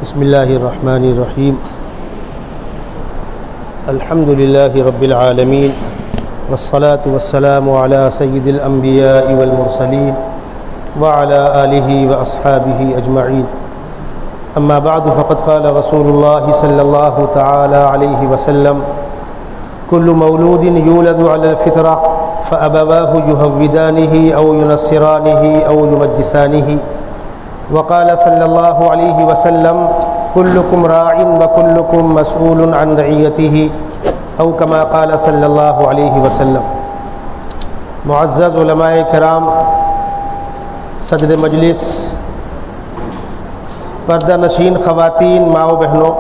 بسم اللہ الرحمن الرحیم الحمد للہ رب العالمین والصلاة والسلام علی سید الانبیاء والمرسلین وعلی آلہ واصحابہ اجمعین اما بعد فقد قال رسول اللہ صلی اللہ تعالی علیہ وسلم كل مولود يولد على الفطرة فأبواه يهودانه أو ينصرانه أو يمجسانه وقال صلى الله عليه وسلم كلكم راع وكلكم مسؤول عن رعيته أو كما قال صلى الله عليه وسلم۔ معزز علماء کرام، صدر مجلس، پردہ نشین خواتین، ماں و بہنوں،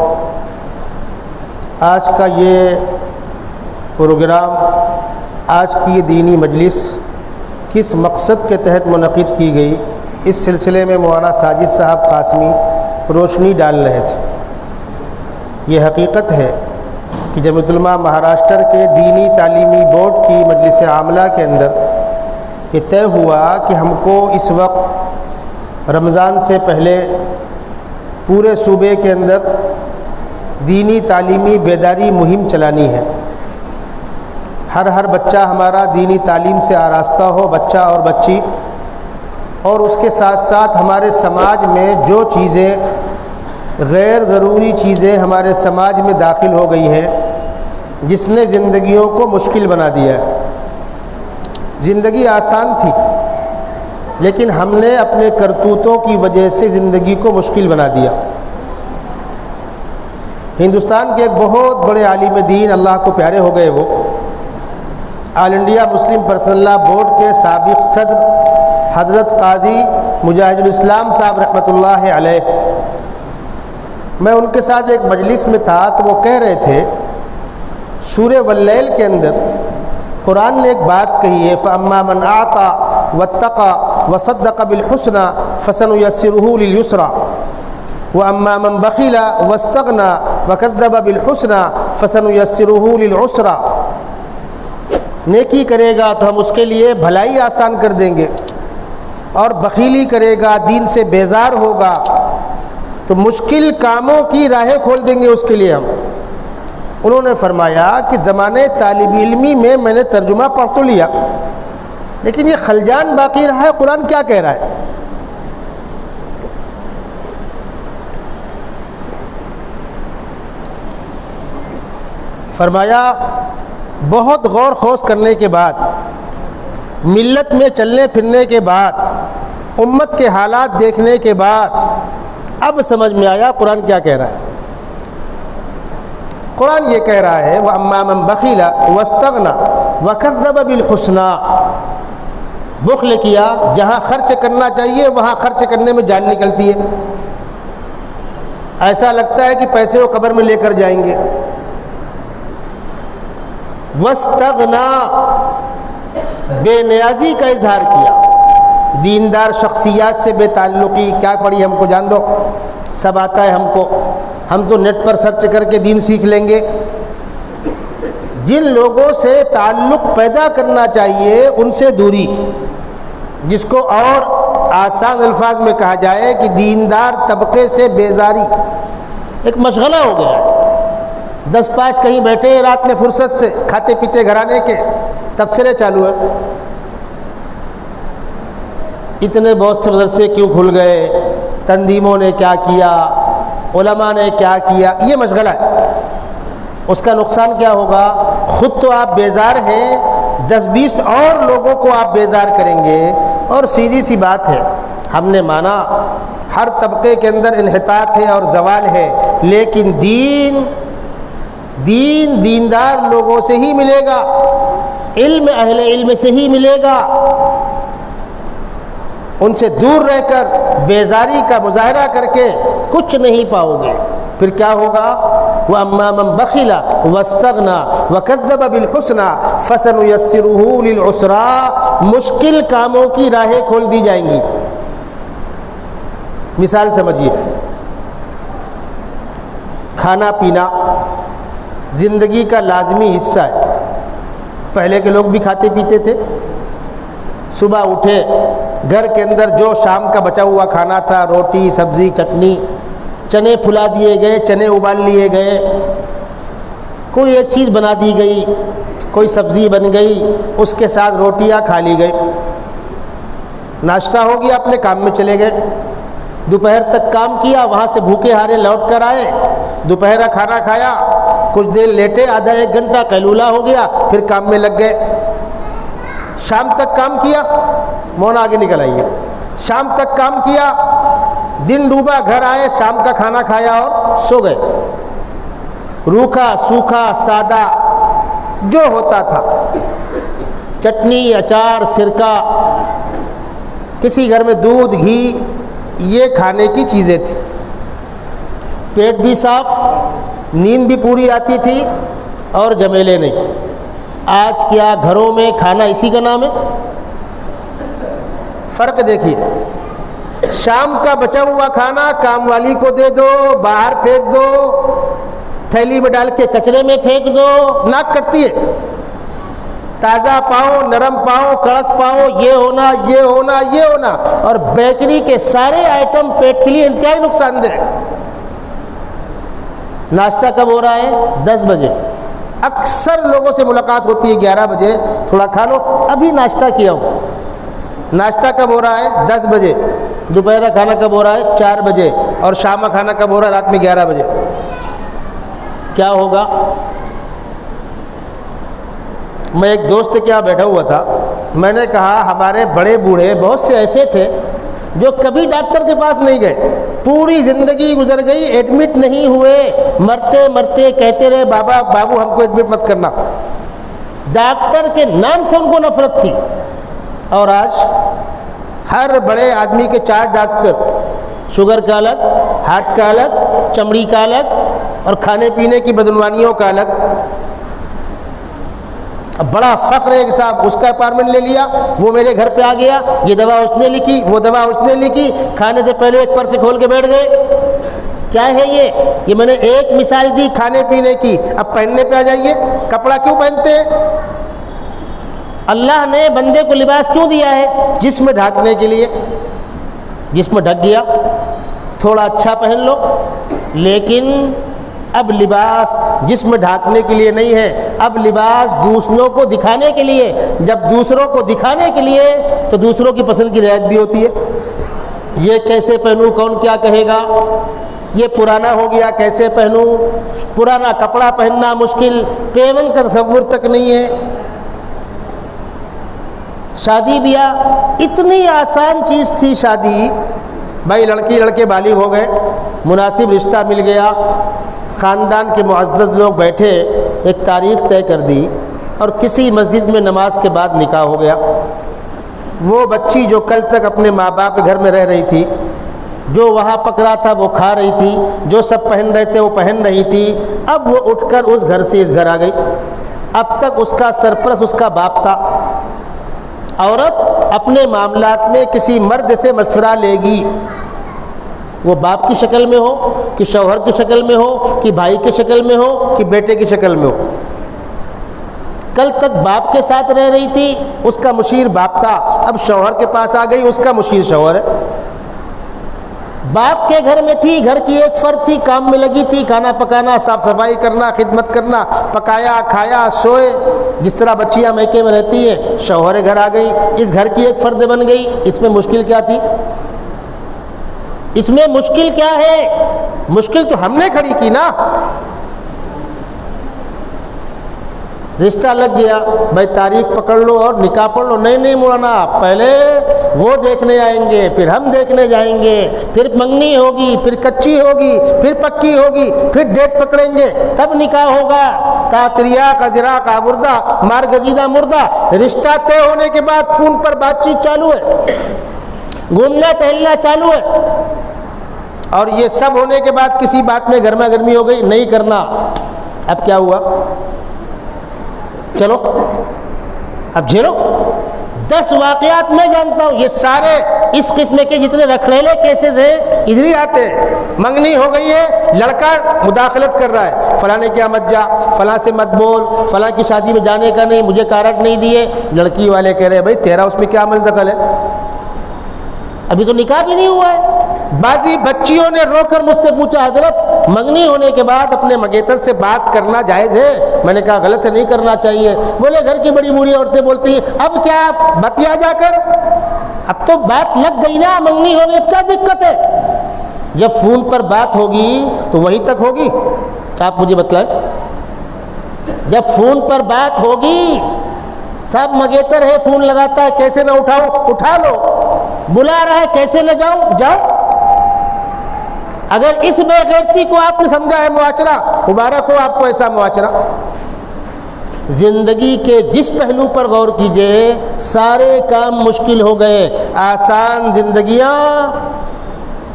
آج کا یہ پروگرام، آج کی یہ دینی مجلس کس مقصد کے تحت منعقد کی گئی، اس سلسلے میں مولانا ساجد صاحب قاسمی روشنی ڈال رہے تھے۔ یہ حقیقت ہے کہ جمعیت علماء مہاراشٹر کے دینی تعلیمی بورڈ کی مجلس عاملہ کے اندر یہ طے ہوا کہ ہم کو اس وقت رمضان سے پہلے پورے صوبے کے اندر دینی تعلیمی بیداری مہم چلانی ہے۔ ہر بچہ ہمارا دینی تعلیم سے آراستہ ہو، بچہ اور بچی، اور اس کے ساتھ ساتھ ہمارے سماج میں جو چیزیں غیر ضروری چیزیں ہمارے سماج میں داخل ہو گئی ہیں، جس نے زندگیوں کو مشکل بنا دیا ہے۔ زندگی آسان تھی، لیکن ہم نے اپنے کرتوتوں کی وجہ سے زندگی کو مشکل بنا دیا۔ ہندوستان کے ایک بہت بڑے عالم دین، اللہ کو پیارے ہو گئے، وہ آل انڈیا مسلم پرسنل لا بورڈ کے سابق صدر حضرت قاضی مجاہد الاسلام صاحب رحمۃ اللہ علیہ، میں ان کے ساتھ ایک مجلس میں تھا تو وہ کہہ رہے تھے سورہ واللیل کے اندر قرآن نے ایک بات کہی ہے، فَأَمَّا مَنْ أَعْطَى وَاتَّقَى وَصَدَّقَ بِالْحُسْنَى فَسَنُيَسِّرُهُ لِلْيُسْرَى وَأَمَّا مَنْ بَخِلَ وَاسْتَغْنَى وَكَذَّبَ بِالْحُسْنَى فَسَنُيَسِّرُهُ لِلْعُسْرَى۔ نیکی کرے گا تو ہم اس کے لیے بھلائی آسان کر دیں گے، اور بخیلی کرے گا، دین سے بیزار ہوگا تو مشکل کاموں کی راہیں کھول دیں گے اس کے لیے ہم۔ انہوں نے فرمایا کہ زمانے طالب علمی میں نے ترجمہ پڑھ تو لیا، لیکن یہ خلجان باقی رہا ہے، قرآن کیا کہہ رہا ہے۔ فرمایا بہت غور خوض کرنے کے بعد، ملت میں چلنے پھرنے کے بعد، امت کے حالات دیکھنے کے بعد اب سمجھ میں آیا قرآن کیا کہہ رہا ہے۔ قرآن یہ کہہ رہا ہے وَأَمَّا مَنْ بَخِلَ وَاسْتَغْنَى وَكَذَّبَ بِالْحُسْنَى۔ بخل کیا، جہاں خرچ کرنا چاہیے وہاں خرچ کرنے میں جان نکلتی ہے، ایسا لگتا ہے کہ پیسے وہ قبر میں لے کر جائیں گے۔ وَاسْتَغْنَى، بے نیازی کا اظہار کیا، دیندار شخصیات سے بے تعلقی، کیا پڑھی ہم کو جان دو، سب آتا ہے ہم کو، ہم تو نیٹ پر سرچ کر کے دین سیکھ لیں گے۔ جن لوگوں سے تعلق پیدا کرنا چاہیے ان سے دوری، جس کو اور آسان الفاظ میں کہا جائے کہ دیندار طبقے سے بیزاری، ایک مشغلہ ہو گیا ہے۔ 10-5 کہیں بیٹھے رات میں فرصت سے، کھاتے پیتے گھرانے کے، تبصرے چالو ہے، اتنے بہت سے مدرسے کیوں کھل گئے، تنظیموں نے کیا کیا، علماء نے کیا کیا، یہ مشغلہ ہے۔ اس کا نقصان کیا ہوگا؟ خود تو آپ بیزار ہیں، 10-20 اور لوگوں کو آپ بیزار کریں گے۔ اور سیدھی سی بات ہے، ہم نے مانا ہر طبقے کے اندر انحطاط ہے اور زوال ہے، لیکن دیندار لوگوں سے ہی ملے گا، علم اہل علم سے ہی ملے گا۔ ان سے دور رہ کر بیزاری کا مظاہرہ کر کے کچھ نہیں پاؤ گے۔ پھر کیا ہوگا؟ وَأَمَّا مَنْ بَخِلَ وَاسْتَغْنَى وَكَذَّبَ بِالْحُسْنَى فَسَنُيَسِّرُهُ لِلْعُسْرَى۔ مشکل کاموں کی راہیں کھول دی جائیں گی۔ مثال سمجھیے، کھانا پینا زندگی کا لازمی حصہ ہے۔ پہلے کے لوگ بھی کھاتے پیتے تھے، صبح اٹھے گھر کے اندر جو شام کا بچا ہوا کھانا تھا، روٹی سبزی چٹنی چنے پھلا دیے گئے، چنے ابال لیے گئے، کوئی ایک چیز بنا دی گئی، کوئی سبزی بن گئی، اس کے ساتھ روٹیاں کھا لی گئی، ناشتہ ہو گیا، اپنے کام میں چلے گئے، دوپہر تک کام کیا، وہاں سے بھوکے ہارے لوٹ کر آئے، دوپہر کھانا کھایا، کچھ دیر لیٹے، آدھا ایک گھنٹہ قیلولہ ہو گیا، پھر کام میں لگ گئے، شام تک کام کیا، مونا آگے نکل آئیے، شام تک کام کیا، دن ڈوبا، گھر آئے، شام کا کھانا کھایا اور سو گئے، روکھا سوکھا سادہ جو ہوتا تھا، چٹنی اچار سرکہ، کسی گھر میں دودھ گھی، یہ کھانے کی چیزیں تھیں، پیٹ بھی صاف، نیند بھی پوری آتی تھی اور جھمیلے نہیں۔ آج کیا گھروں میں کھانا اسی کا نام ہے؟ فرق دیکھیے، شام کا بچا ہوا کھانا کام والی کو دے دو، باہر پھینک دو، تھیلی میں ڈال کے کچرے میں پھینک دو، ناک کٹتی ہے، تازہ پاؤ، نرم پاؤ، کڑک پاؤ، یہ ہونا یہ ہونا یہ ہونا، اور بیکری کے سارے آئٹم پیٹ کے لیے انتہائی نقصان دہ۔ ناشتہ کب ہو رہا ہے؟ 10 بجے، اکثر لوگوں سے ملاقات ہوتی ہے 11 بجے، تھوڑا کھا لو، ابھی ناشتہ کیا ہوں۔ ناشتہ کب ہو رہا ہے؟ 10 بجے، دوپہر کا کھانا کب ہو رہا ہے؟ 4 بجے، اور شام کا کھانا کب ہو رہا ہے؟ رات میں 11 بجے۔ کیا ہوگا؟ میں ایک دوست کے یہاں بیٹھا ہوا تھا، میں نے کہا ہمارے بڑے بوڑھے بہت سے ایسے تھے جو کبھی ڈاکٹر کے پاس نہیں گئے، پوری زندگی گزر گئی، ایڈمٹ نہیں ہوئے، مرتے مرتے کہتے رہے بابا بابو ہم کو ایڈمٹ مت کرنا، ڈاکٹر کے نام سے ان کو نفرت تھی۔ اور آج ہر بڑے آدمی کے 4 ڈاکٹر، شوگر کا الگ، ہارٹ کا الگ، چمڑی کا الگ، اور کھانے پینے کی بدعنوانیوں کا الگ۔ اب بڑا فخر ہے کہ صاحب اس کا اپارٹمنٹ لے لیا، وہ میرے گھر پہ آ گیا، یہ دوا اس نے لکھی، وہ دوا اس نے لکھی، کھانے سے پہلے ایک پرس کھول کے بیٹھ گئے۔ کیا ہے یہ میں نے ایک مثال دی کھانے پینے کی، اب پہننے پہ آ جائیے، کپڑا کیوں پہنتے ہیں؟ اللہ نے بندے کو لباس کیوں دیا ہے؟ جسم ڈھانکنے کے لیے، جسم ڈھک گیا، تھوڑا اچھا پہن لو، لیکن اب لباس جسم ڈھانکنے کے لیے نہیں ہے، اب لباس دوسروں کو دکھانے کے لیے۔ جب دوسروں کو دکھانے کے لیے تو دوسروں کی پسند کی رعایت بھی ہوتی ہے۔ یہ کیسے پہنوں، کون کیا کہے گا، یہ پرانا ہو گیا کیسے پہنوں، پرانا کپڑا پہننا مشکل، پیون کا تصور تک نہیں ہے۔ شادی بیاہ اتنی آسان چیز تھی، شادی بھائی لڑکی لڑکے بالغ ہو گئے، مناسب رشتہ مل گیا، خاندان کے معزز لوگ بیٹھے، ایک تاریخ طے کر دی، اور کسی مسجد میں نماز کے بعد نکاح ہو گیا۔ وہ بچی جو کل تک اپنے ماں باپ کے گھر میں رہ رہی تھی، جو وہاں پکڑا تھا وہ کھا رہی تھی، جو سب پہن رہے تھے وہ پہن رہی تھی، اب وہ اٹھ کر اس گھر سے اس گھر آ گئی۔ اب تک اس کا سرپرست اس کا باپ تھا۔ عورت اپنے معاملات میں کسی مرد سے مشورہ لے گی، وہ باپ کی شکل میں ہو کہ شوہر کی شکل میں ہو کہ بھائی کی شکل میں ہو کہ بیٹے کی شکل میں ہو۔ کل تک باپ کے ساتھ رہ رہی تھی، اس کا مشیر باپ تھا، اب شوہر کے پاس آ گئی، اس کا مشیر شوہر ہے۔ باپ کے گھر میں تھی، گھر کی ایک فرد تھی، کام میں لگی تھی، کھانا پکانا، صاف صفائی کرنا، خدمت کرنا، پکایا کھایا سوئے، جس طرح بچیاں میکے میں رہتی ہیں، شوہر گھر آ گئی، اس گھر کی ایک فرد بن گئی۔ اس میں مشکل کیا تھی؟ اس میں مشکل کیا ہے؟ مشکل تو ہم نے کھڑی کی نا۔ رشتہ لگ گیا، بھائی تاریخ پکڑ لو اور نکاح پڑھ لو۔ نہیں مولانا، پہلے وہ دیکھنے آئیں گے، پھر ہم دیکھنے جائیں گے، پھر منگنی ہوگی، پھر کچی ہوگی، پھر پکی ہوگی، پھر ڈیٹ پکڑیں گے، تب نکاح ہوگا۔ تاتریا کا زرا کا مردہ مار گزیدہ مردہ۔ رشتہ طے ہونے کے بعد فون پر بات چیت چالو ہے، گھومنا ٹہلنا چالو ہے، اور یہ سب ہونے کے بعد کسی بات میں گرما گرمی ہو گئی، نہیں کرنا۔ اب کیا ہوا؟ چلو اب جھیلو۔ 10 واقعات میں جانتا ہوں، یہ سارے اس قسم کے جتنے رکھڑیلے کیسز ہیں ادھر ہی آتے ہیں۔ منگنی ہو گئی ہے، لڑکا مداخلت کر رہا ہے، فلاں نے کیا مت جا، فلاں سے مت بول، فلاں کی شادی میں جانے کا نہیں، مجھے کارڈ نہیں دیے۔ لڑکی والے کہہ رہے ہیں بھائی تیرا اس میں کیا عمل دخل ہے، ابھی تو نکاح بھی نہیں ہوا ہے۔ بعضی بچیوں نے رو کر مجھ سے پوچھا حضرت منگنی ہونے کے بعد اپنے منگیتر سے بات کرنا جائز ہے؟ میں نے کہا غلط ہے، نہیں کرنا چاہیے۔ بولے گھر کی بڑی بوڑھی عورتیں بولتی ہیں اب کیا بتیا جا کر، اب تو بات لگ گئی نا، منگنی ہو گئی، اب کیا دقت ہے؟ جب فون پر بات ہوگی تو وہیں تک ہوگی؟ آپ مجھے بتلائیں، جب فون پر بات ہوگی، صاحب منگیتر ہے فون لگاتا ہے کیسے نہ اٹھاؤ، اٹھا لو، بلا رہا ہے کیسے نہ جاؤ، جاؤ۔ اگر اس بے غیرتی کو آپ نے سمجھا ہے معاشرہ، مبارک ہو آپ کو ایسا معاشرہ۔ زندگی کے جس پہلو پر غور کیجئے سارے کام مشکل ہو گئے، آسان زندگیاں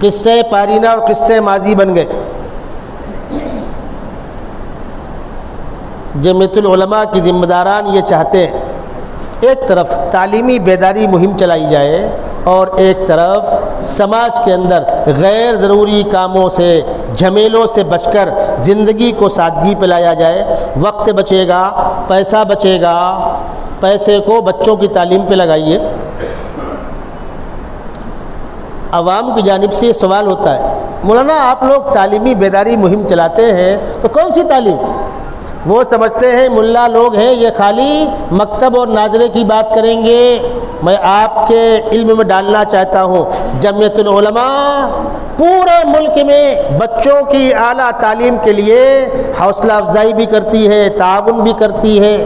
قصے پارینہ اور قصے ماضی بن گئے۔ جمعیت العلماء کی ذمہ داران یہ چاہتے ہیں ایک طرف تعلیمی بیداری مہم چلائی جائے اور ایک طرف سماج کے اندر غیر ضروری کاموں سے، جھمیلوں سے بچ کر زندگی کو سادگی پہ لایا جائے۔ وقت بچے گا، پیسہ بچے گا، پیسے کو بچوں کی تعلیم پہ لگائیے۔ عوام کی جانب سے یہ سوال ہوتا ہے مولانا آپ لوگ تعلیمی بیداری مہم چلاتے ہیں تو کون سی تعلیم؟ وہ سمجھتے ہیں ملا لوگ ہیں یہ خالی مکتب اور ناظرے کی بات کریں گے۔ میں آپ کے علم میں ڈالنا چاہتا ہوں جمعیت العلماء پورے ملک میں بچوں کی اعلیٰ تعلیم کے لیے حوصلہ افزائی بھی کرتی ہے، تعاون بھی کرتی ہے،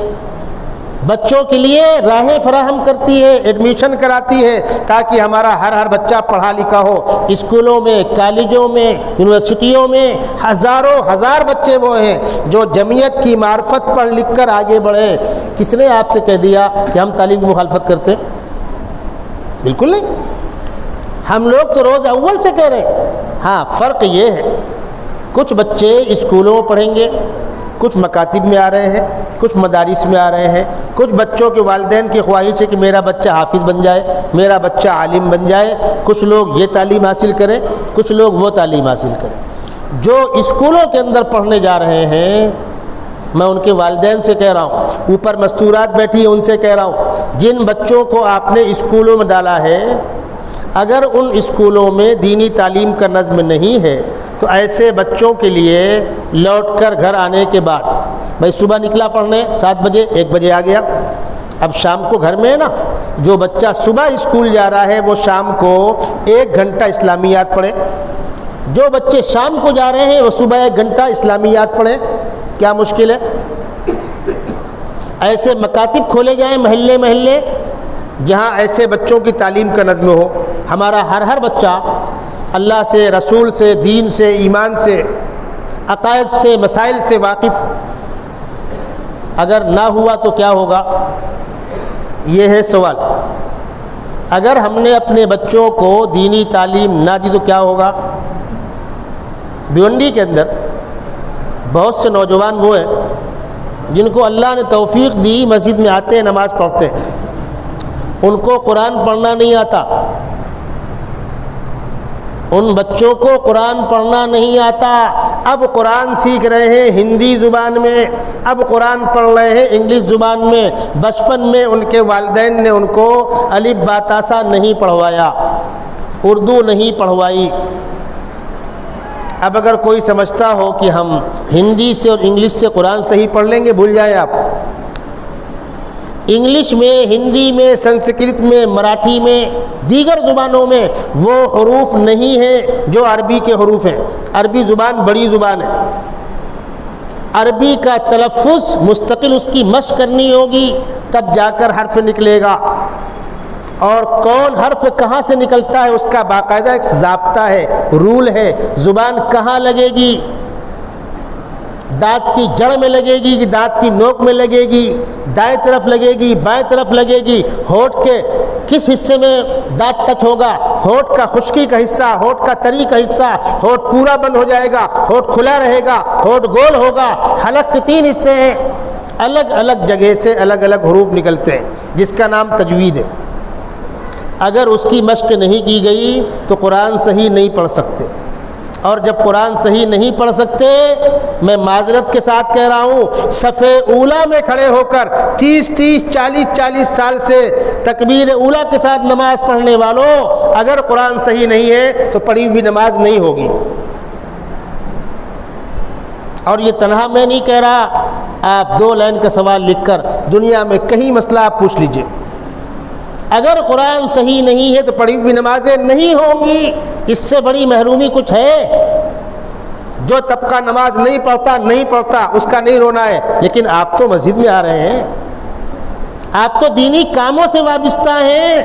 بچوں کے لیے راہیں فراہم کرتی ہے، ایڈمیشن کراتی ہے تاکہ ہمارا ہر بچہ پڑھا لکھا ہو۔ اسکولوں میں، کالجوں میں، یونیورسٹیوں میں ہزاروں ہزار بچے وہ ہیں جو جمعیت کی معرفت پڑھ لکھ کر آگے بڑھے۔ کس نے آپ سے کہہ دیا کہ ہم تعلیم کی مخالفت کرتے ہیں؟ بالکل نہیں، ہم لوگ تو روز اول سے کہہ رہے ہیں۔ ہاں فرق یہ ہے کچھ بچے اسکولوں میں پڑھیں گے، کچھ مکاتب میں آ رہے ہیں، کچھ مدارس میں آ رہے ہیں، کچھ بچوں کے والدین کی خواہش ہے کہ میرا بچہ حافظ بن جائے، میرا بچہ عالم بن جائے، کچھ لوگ یہ تعلیم حاصل کریں، کچھ لوگ وہ تعلیم حاصل کریں۔ جو اسکولوں کے اندر پڑھنے جا رہے ہیں میں ان کے والدین سے کہہ رہا ہوں، اوپر مستورات بیٹھی ہیں ان سے کہہ رہا ہوں، جن بچوں کو آپ نے اسکولوں میں ڈالا ہے اگر ان اسکولوں میں دینی تعلیم کا نظم نہیں ہے تو ایسے بچوں کے لیے لوٹ کر گھر آنے کے بعد بھائی صبح نکلا پڑھنے 7 بجے 1 بجے آ گیا، اب شام کو گھر میں ہے نا، جو بچہ صبح اسکول جا رہا ہے وہ شام کو 1 گھنٹہ اسلامیات پڑھے، جو بچے شام کو جا رہے ہیں وہ صبح 1 گھنٹہ اسلامیات پڑھیں۔ کیا مشکل ہے؟ ایسے مکاتب کھولے جائیں محلے محلے جہاں ایسے بچوں کی تعلیم کا نظم ہو۔ ہمارا ہر بچہ اللہ سے، رسول سے، دین سے، ایمان سے، عقائد سے، مسائل سے واقف، اگر نہ ہوا تو کیا ہوگا؟ یہ ہے سوال۔ اگر ہم نے اپنے بچوں کو دینی تعلیم نہ دی تو کیا ہوگا؟ بھیونڈی کے اندر بہت سے نوجوان وہ ہیں جن کو اللہ نے توفیق دی مسجد میں آتے ہیں نماز پڑھتے ہیں، ان کو قرآن پڑھنا نہیں آتا، ان بچوں کو قرآن پڑھنا نہیں آتا، اب قرآن سیکھ رہے ہیں ہندی زبان میں، اب قرآن پڑھ رہے ہیں انگلش زبان میں۔ بچپن میں ان کے والدین نے ان کو الف با تا سا نہیں پڑھوایا، اردو نہیں پڑھوائی۔ اب اگر کوئی سمجھتا ہو کہ ہم ہندی سے اور انگلش سے قرآن صحیح پڑھ لیں گے، بھول جائیں آپ۔ انگلش میں، ہندی میں، سنسکرت میں، مراٹھی میں، دیگر زبانوں میں وہ حروف نہیں ہیں جو عربی کے حروف ہیں۔ عربی زبان بڑی زبان ہے، عربی کا تلفظ مستقل اس کی مشق کرنی ہوگی تب جا کر حرف نکلے گا، اور کون حرف کہاں سے نکلتا ہے اس کا باقاعدہ ایک ضابطہ ہے، رول ہے۔ زبان کہاں لگے گی، دانت کی جڑ میں لگے گی کہ دانت کی نوک میں لگے گی، دائیں طرف لگے گی، بائیں طرف لگے گی، ہونٹ کے کس حصے میں دانت ٹچ ہوگا، ہونٹ کا خشکی کا حصہ، ہونٹ کا تری کا حصہ، ہونٹ پورا بند ہو جائے گا، ہونٹ کھلا رہے گا، ہونٹ گول ہوگا، حلق کے 3 حصے ہیں، الگ الگ جگہ سے الگ الگ حروف نکلتے ہیں جس کا نام تجوید ہے۔ اگر اس کی مشق نہیں کی گئی تو قرآن صحیح نہیں پڑھ سکتے۔ اور جب قرآن صحیح نہیں پڑھ سکتے، میں معذرت کے ساتھ کہہ رہا ہوں، صف اولیٰ میں کھڑے ہو کر 30 سال سے تکبیر اولیٰ کے ساتھ نماز پڑھنے والوں، اگر قرآن صحیح نہیں ہے تو پڑھی ہوئی نماز نہیں ہوگی۔ اور یہ تنہا میں نہیں کہہ رہا، آپ 2 لائن کا سوال لکھ کر دنیا میں کہیں مسئلہ آپ پوچھ لیجئے، اگر قرآن صحیح نہیں ہے تو پڑھی ہوئی نمازیں نہیں ہوں گی۔ اس سے بڑی محرومی کچھ ہے؟ جو طبقہ نماز نہیں پڑھتا اس کا نہیں رونا ہے، لیکن آپ تو مسجد میں آ رہے ہیں، آپ تو دینی کاموں سے وابستہ ہیں،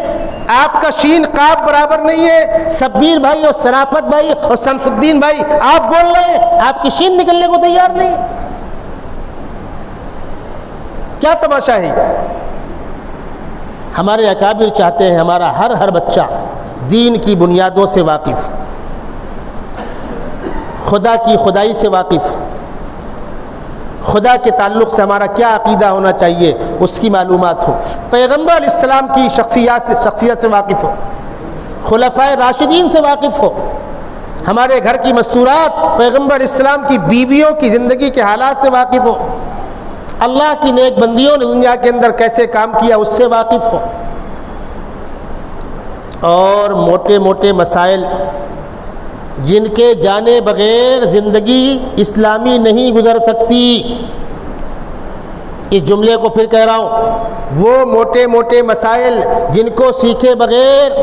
آپ کا شین قاف برابر نہیں ہے۔ سبیر بھائی اور شرافت بھائی اور شمس الدین بھائی آپ بول رہے ہیں، آپ کی شین نکلنے کو تیار نہیں، کیا تماشا ہے؟ ہمارے اکابر چاہتے ہیں ہمارا ہر بچہ دین کی بنیادوں سے واقف، خدا کی خدائی سے واقف، خدا کے تعلق سے ہمارا کیا عقیدہ ہونا چاہیے اس کی معلومات ہو، پیغمبر علیہ السلام کی شخصیت سے واقف ہو، خلفائے راشدین سے واقف ہو، ہمارے گھر کی مستورات پیغمبر علیہ السلام کی بیویوں کی زندگی کے حالات سے واقف ہو، اللہ کی نیک بندیوں نے دنیا کے اندر کیسے کام کیا اس سے واقف ہو، اور موٹے موٹے مسائل جن کے جانے بغیر زندگی اسلامی نہیں گزر سکتی، اس جملے کو پھر کہہ رہا ہوں، وہ موٹے موٹے مسائل جن کو سیکھے بغیر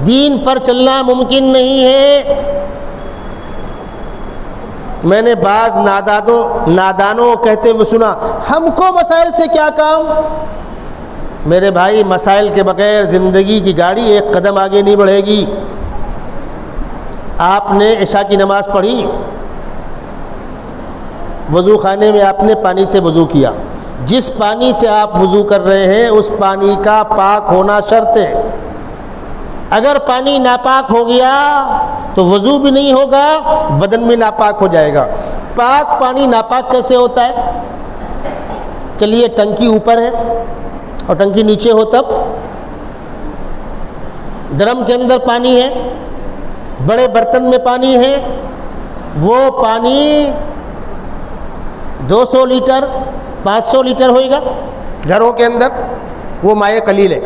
دین پر چلنا ممکن نہیں ہے۔ میں نے بعض نادانوں کہتے ہوئے سنا، ہم کو مسائل سے کیا کام؟ میرے بھائی، مسائل کے بغیر زندگی کی گاڑی ایک قدم آگے نہیں بڑھے گی۔ آپ نے عشاء کی نماز پڑھی، وضو خانے میں آپ نے پانی سے وضو کیا، جس پانی سے آپ وضو کر رہے ہیں اس پانی کا پاک ہونا شرط ہے۔ اگر پانی ناپاک ہو گیا تو وضو بھی نہیں ہوگا، بدن بھی ناپاک ہو جائے گا۔ پاک پانی ناپاک کیسے ہوتا ہے؟ چلیے، ٹنکی اوپر ہے اور ٹنکی نیچے ہو، تب ڈرم کے اندر پانی ہے، بڑے برتن میں پانی ہے، وہ پانی 200 لیٹر 500 لیٹر ہوئے گا گھروں کے اندر، وہ مائع قلیل ہے۔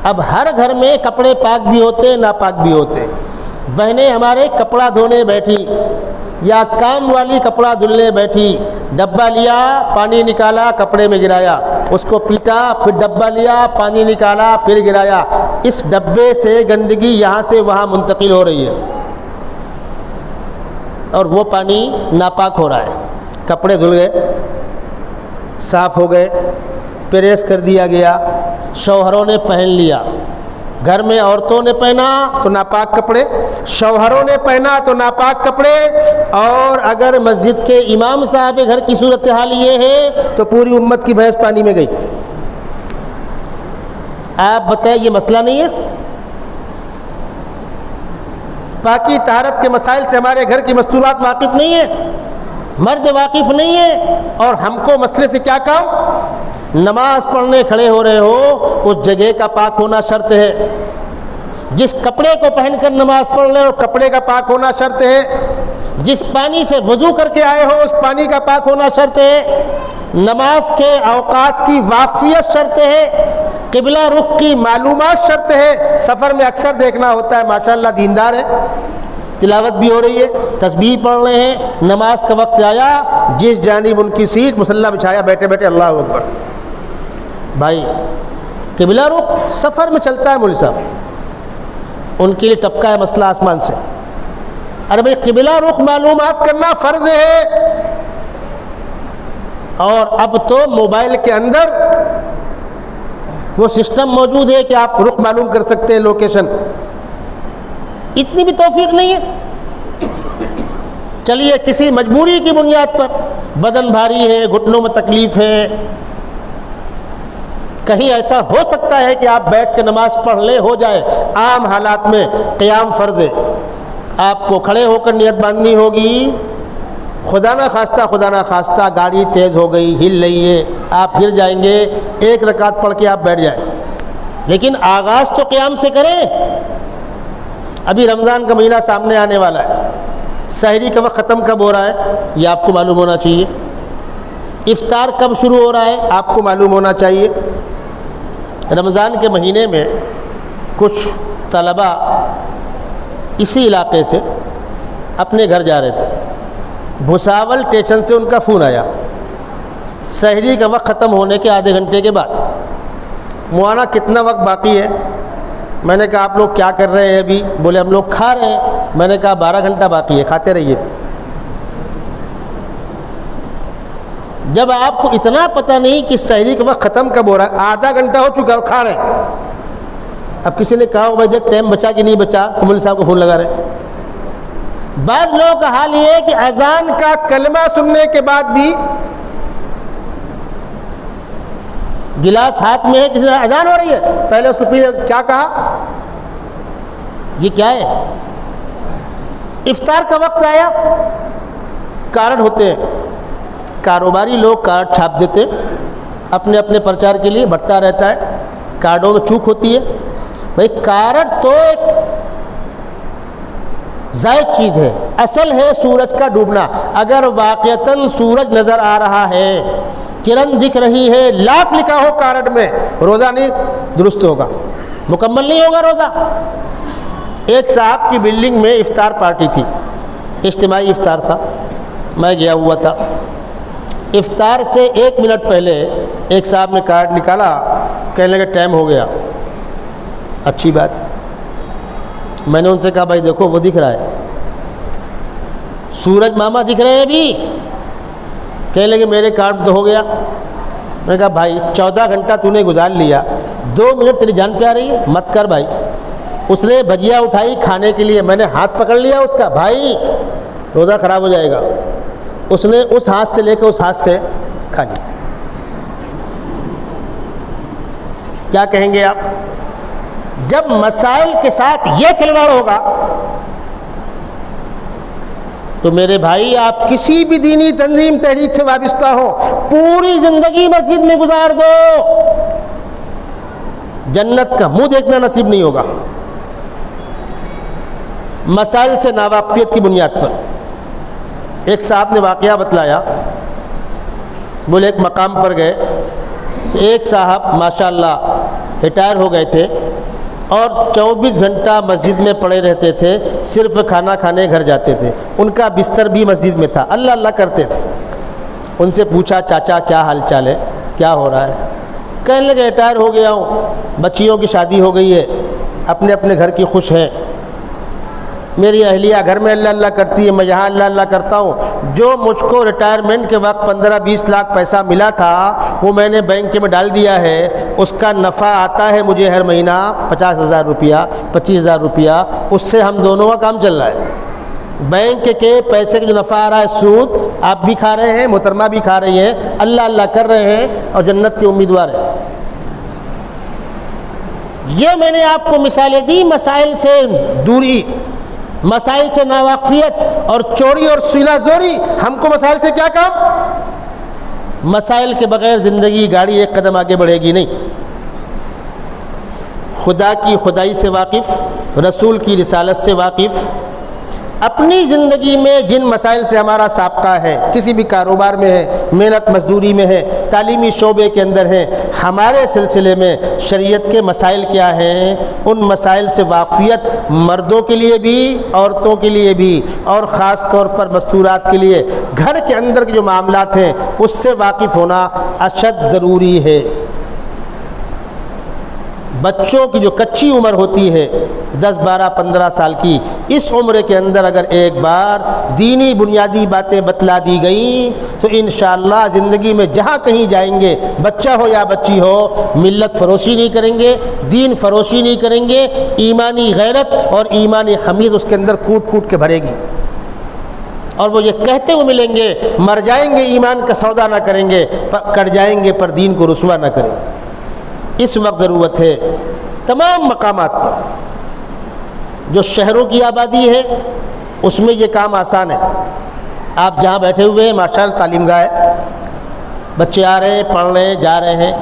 اب ہر گھر میں کپڑے پاک بھی ہوتے ناپاک بھی ہوتے، بہنیں ہمارے کپڑا دھونے بیٹھی یا کام والی کپڑا دھلنے بیٹھی، ڈبہ لیا، پانی نکالا، کپڑے میں گرایا، اس کو پیٹا، پھر ڈبہ لیا، پانی نکالا، پھر گرایا، اس ڈبے سے گندگی یہاں سے وہاں منتقل ہو رہی ہے اور وہ پانی ناپاک ہو رہا ہے۔ کپڑے دھل گئے، صاف ہو گئے، پریس کر دیا گیا، شوہروں نے پہن لیا، گھر میں عورتوں نے پہنا تو ناپاک کپڑے، شوہروں نے پہنا تو ناپاک کپڑے، اور اگر مسجد کے امام صاحب گھر کی صورتحال یہ ہے تو پوری امت کی بھینس پانی میں گئی۔ آپ بتائیں، یہ مسئلہ نہیں ہے؟ پاکی طہارت کے مسائل سے ہمارے گھر کی مستورات واقف نہیں ہیں، مرد واقف نہیں ہے، اور ہم کو مسئلے سے کیا کام؟ نماز پڑھنے کھڑے ہو رہے ہو، اس جگہ کا پاک ہونا شرط ہے، جس کپڑے کو پہن کر نماز پڑھ رہے ہو کپڑے کا پاک ہونا شرط ہے، جس پانی سے وضو کر کے آئے ہو اس پانی کا پاک ہونا شرط ہے، نماز کے اوقات کی واقفیت شرط ہے، قبلہ رخ کی معلومات شرط ہے۔ سفر میں اکثر دیکھنا ہوتا ہے، ماشاءاللہ دیندار ہے، تلاوت بھی ہو رہی ہے، تسبیح پڑھ رہے ہیں، نماز کا وقت آیا، جس جانب ان کی سیٹ مصلی بچھایا، بیٹھے بیٹھے اللہ اکبر۔ بھائی، قبلہ رخ سفر میں چلتا ہے، مولوی صاحب ان کے لیے ٹپکا ہے مسئلہ آسمان سے۔ ارے بھائی، قبلہ رخ معلومات کرنا فرض ہے، اور اب تو موبائل کے اندر وہ سسٹم موجود ہے کہ آپ رخ معلوم کر سکتے ہیں، لوکیشن۔ اتنی بھی توفیق نہیں ہے۔ چلیے، کسی مجبوری کی بنیاد پر، بدن بھاری ہے، گھٹنوں میں تکلیف ہے، کہیں ایسا ہو سکتا ہے کہ آپ بیٹھ کے نماز پڑھ لیں، ہو جائے، عام حالات میں قیام فرض ہے، آپ کو کھڑے ہو کر نیت باندھنی ہوگی۔ خدا نہ خواستہ گاڑی تیز ہو گئی، ہل رہی ہے، آپ گر جائیں گے، 1 رکعت پڑھ کے آپ بیٹھ جائیں، لیکن آغاز تو قیام سے کریں۔ ابھی رمضان کا مہینہ سامنے آنے والا ہے، سحری کا وقت ختم کب ہو رہا ہے یہ آپ کو معلوم ہونا چاہیے، افطار کب شروع ہو رہا ہے آپ کو معلوم ہونا چاہیے۔ رمضان کے مہینے میں کچھ طلباء اسی علاقے سے اپنے گھر جا رہے تھے، بھساول اسٹیشن سے ان کا فون آیا سحری کا وقت ختم ہونے کے آدھے گھنٹے کے بعد، مولانا کتنا وقت باقی ہے؟ میں نے کہا آپ لوگ کیا کر رہے ہیں ابھی؟ بولے ہم لوگ کھا رہے ہیں۔ میں نے کہا 12 گھنٹہ باقی ہے، کھاتے رہیے۔ جب آپ کو اتنا پتہ نہیں کہ سحری کا وقت ختم کب ہو رہا ہے، آدھا گھنٹہ ہو چکا ہے کھا رہے ہیں، اب کسی نے کہا بھائی دیکھ ٹائم بچا کہ نہیں بچا، تو مولوی صاحب کو فون لگا رہے ہیں۔ بعض لوگوں کا حال یہ ہے کہ اذان کا کلمہ سننے کے بعد بھی گلاس ہاتھ میں ہے، کسی نے اذان ہو رہی ہے پہلے اس کو پی، کیا کہا؟ یہ کیا ہے؟ افطار کا وقت آیا، کارڈ ہوتے ہیں، کاروباری لوگ کارڈ چھاپ دیتے اپنے اپنے پرچار کے لیے، بڑھتا رہتا ہے، کارڈوں میں چوک ہوتی ہے۔ بھائی کارڈ تو ایک زائد چیز ہے، اصل ہے سورج کا ڈوبنا۔ اگر واقعتاً سورج نظر آ رہا ہے، کرن دکھ رہی ہے، لاکھ لکھا ہو کارڈ میں، روزہ نہیں درست ہوگا، مکمل نہیں ہوگا روزہ۔ ایک صاحب کی بلڈنگ میں افطار پارٹی تھی، اجتماعی افطار تھا، میں گیا ہوا تھا۔ افطار سے 1 منٹ پہلے ایک صاحب نے کارڈ نکالا، کہنے لگا ٹائم ہو گیا۔ اچھی بات، میں نے ان سے کہا بھائی دیکھو وہ دکھ رہا ہے، سورج ماما دکھ رہے ہیں ابھی؟ کہنے لگے میرے کارڈ تو ہو گیا۔ میں نے کہا بھائی 14 گھنٹہ تو نے گزار لیا، 2 منٹ تیری جان پہ آ رہی ہے، مت کر بھائی۔ اس نے بھجیا اٹھائی کھانے کے لیے، میں نے ہاتھ پکڑ لیا اس کا، بھائی روزہ خراب ہو جائے گا۔ اس نے اس ہاتھ سے لے کے اس ہاتھ سے کھا لیا۔ کیا کہیں گے آپ؟ جب مسائل کے ساتھ یہ کھلواڑ ہوگا تو میرے بھائی آپ کسی بھی دینی تنظیم تحریک سے وابستہ ہو، پوری زندگی مسجد میں گزار دو، جنت کا منہ دیکھنا نصیب نہیں ہوگا۔ مسائل سے ناواقفیت کی بنیاد پر ایک صاحب نے واقعہ بتلایا، بولے ایک مقام پر گئے، ایک صاحب ماشاءاللہ ریٹائر ہو گئے تھے اور 24 گھنٹہ مسجد میں پڑے رہتے تھے، صرف کھانا کھانے گھر جاتے تھے، ان کا بستر بھی مسجد میں تھا، اللہ اللہ کرتے تھے۔ ان سے پوچھا چاچا کیا حال چال ہے، کیا ہو رہا ہے؟ کہنے لگے ریٹائر ہو گیا ہوں، بچیوں کی شادی ہو گئی ہے، اپنے اپنے گھر کی خوش ہیں، میری اہلیہ گھر میں اللہ اللہ کرتی ہے، میں یہاں اللہ اللہ کرتا ہوں۔ جو مجھ کو ریٹائرمنٹ کے وقت 15-20 لاکھ پیسہ ملا تھا وہ میں نے بینک میں ڈال دیا ہے، اس کا نفع آتا ہے مجھے ہر مہینہ 50,000 روپیہ 25,000 روپیہ، اس سے ہم دونوں کا کام چل رہا ہے۔ بینک کے پیسے کا جو نفع آ رہا ہے سود آپ بھی کھا رہے ہیں، محترمہ بھی کھا رہی ہیں، اللہ اللہ کر رہے ہیں اور جنت کے امیدوار ہیں۔ یہ میں نے آپ کو مثالیں دی، مسائل سے دوری، مسائل سے ناواقفیت اور چوری اور سینہ زوری۔ ہم کو مسائل سے کیا کام؟ مسائل کے بغیر زندگی گاڑی ایک قدم آگے بڑھے گی نہیں۔ خدا کی خدائی سے واقف، رسول کی رسالت سے واقف، اپنی زندگی میں جن مسائل سے ہمارا سابقہ ہے، کسی بھی کاروبار میں ہے، محنت مزدوری میں ہے، تعلیمی شعبے کے اندر ہے، ہمارے سلسلے میں شریعت کے مسائل کیا ہیں، ان مسائل سے واقفیت مردوں کے لیے بھی، عورتوں کے لیے بھی، اور خاص طور پر مستورات کے لیے گھر کے اندر کے جو معاملات ہیں اس سے واقف ہونا اشد ضروری ہے۔ بچوں کی جو کچی عمر ہوتی ہے 10 12 15 سال کی، اس عمر کے اندر اگر ایک بار دینی بنیادی باتیں بتلا دی گئیں تو انشاءاللہ زندگی میں جہاں کہیں جائیں گے، بچہ ہو یا بچی ہو، ملت فروشی نہیں کریں گے، دین فروشی نہیں کریں گے، ایمانی غیرت اور ایمانی حمید اس کے اندر کوٹ کوٹ کے بھرے گی، اور وہ یہ کہتے ہوئے ملیں گے مر جائیں گے ایمان کا سودا نہ کریں گے، کٹ جائیں گے پر دین کو رسوا نہ کریں گے۔ اس وقت ضرورت ہے تمام مقامات پر، جو شہروں کی آبادی ہے اس میں یہ کام آسان ہے، آپ جہاں بیٹھے ہوئے ہیں ماشاءاللہ تعلیم گاہ ہے، بچے آ رہے ہیں پڑھ رہے ہیں جا رہے ہیں،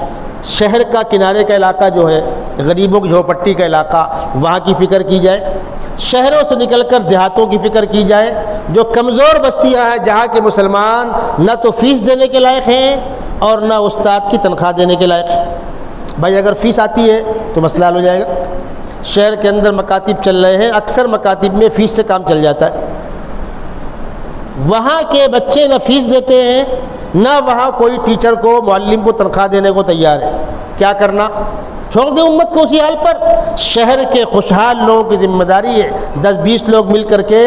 شہر کا کنارے کا علاقہ جو ہے غریبوں کی جھوپڑی کا علاقہ، وہاں کی فکر کی جائے، شہروں سے نکل کر دیہاتوں کی فکر کی جائے، جو کمزور بستیاں ہیں جہاں کے مسلمان نہ تو فیس دینے کے لائق ہیں اور نہ استاد کی تنخواہ دینے کے لائق ہیں۔ بھائی اگر فیس آتی ہے تو مسئلہ حل ہو جائے گا۔ شہر کے اندر مکاتب چل رہے ہیں، اکثر مکاتب میں فیس سے کام چل جاتا ہے۔ وہاں کے بچے نہ فیس دیتے ہیں، نہ وہاں کوئی ٹیچر کو معلم کو تنخواہ دینے کو تیار ہے۔ کیا کرنا؟ چھوڑ دیں امت کو اسی حال پر۔ شہر کے خوشحال لوگوں کی ذمہ داری ہے 10-20 لوگ مل کر کے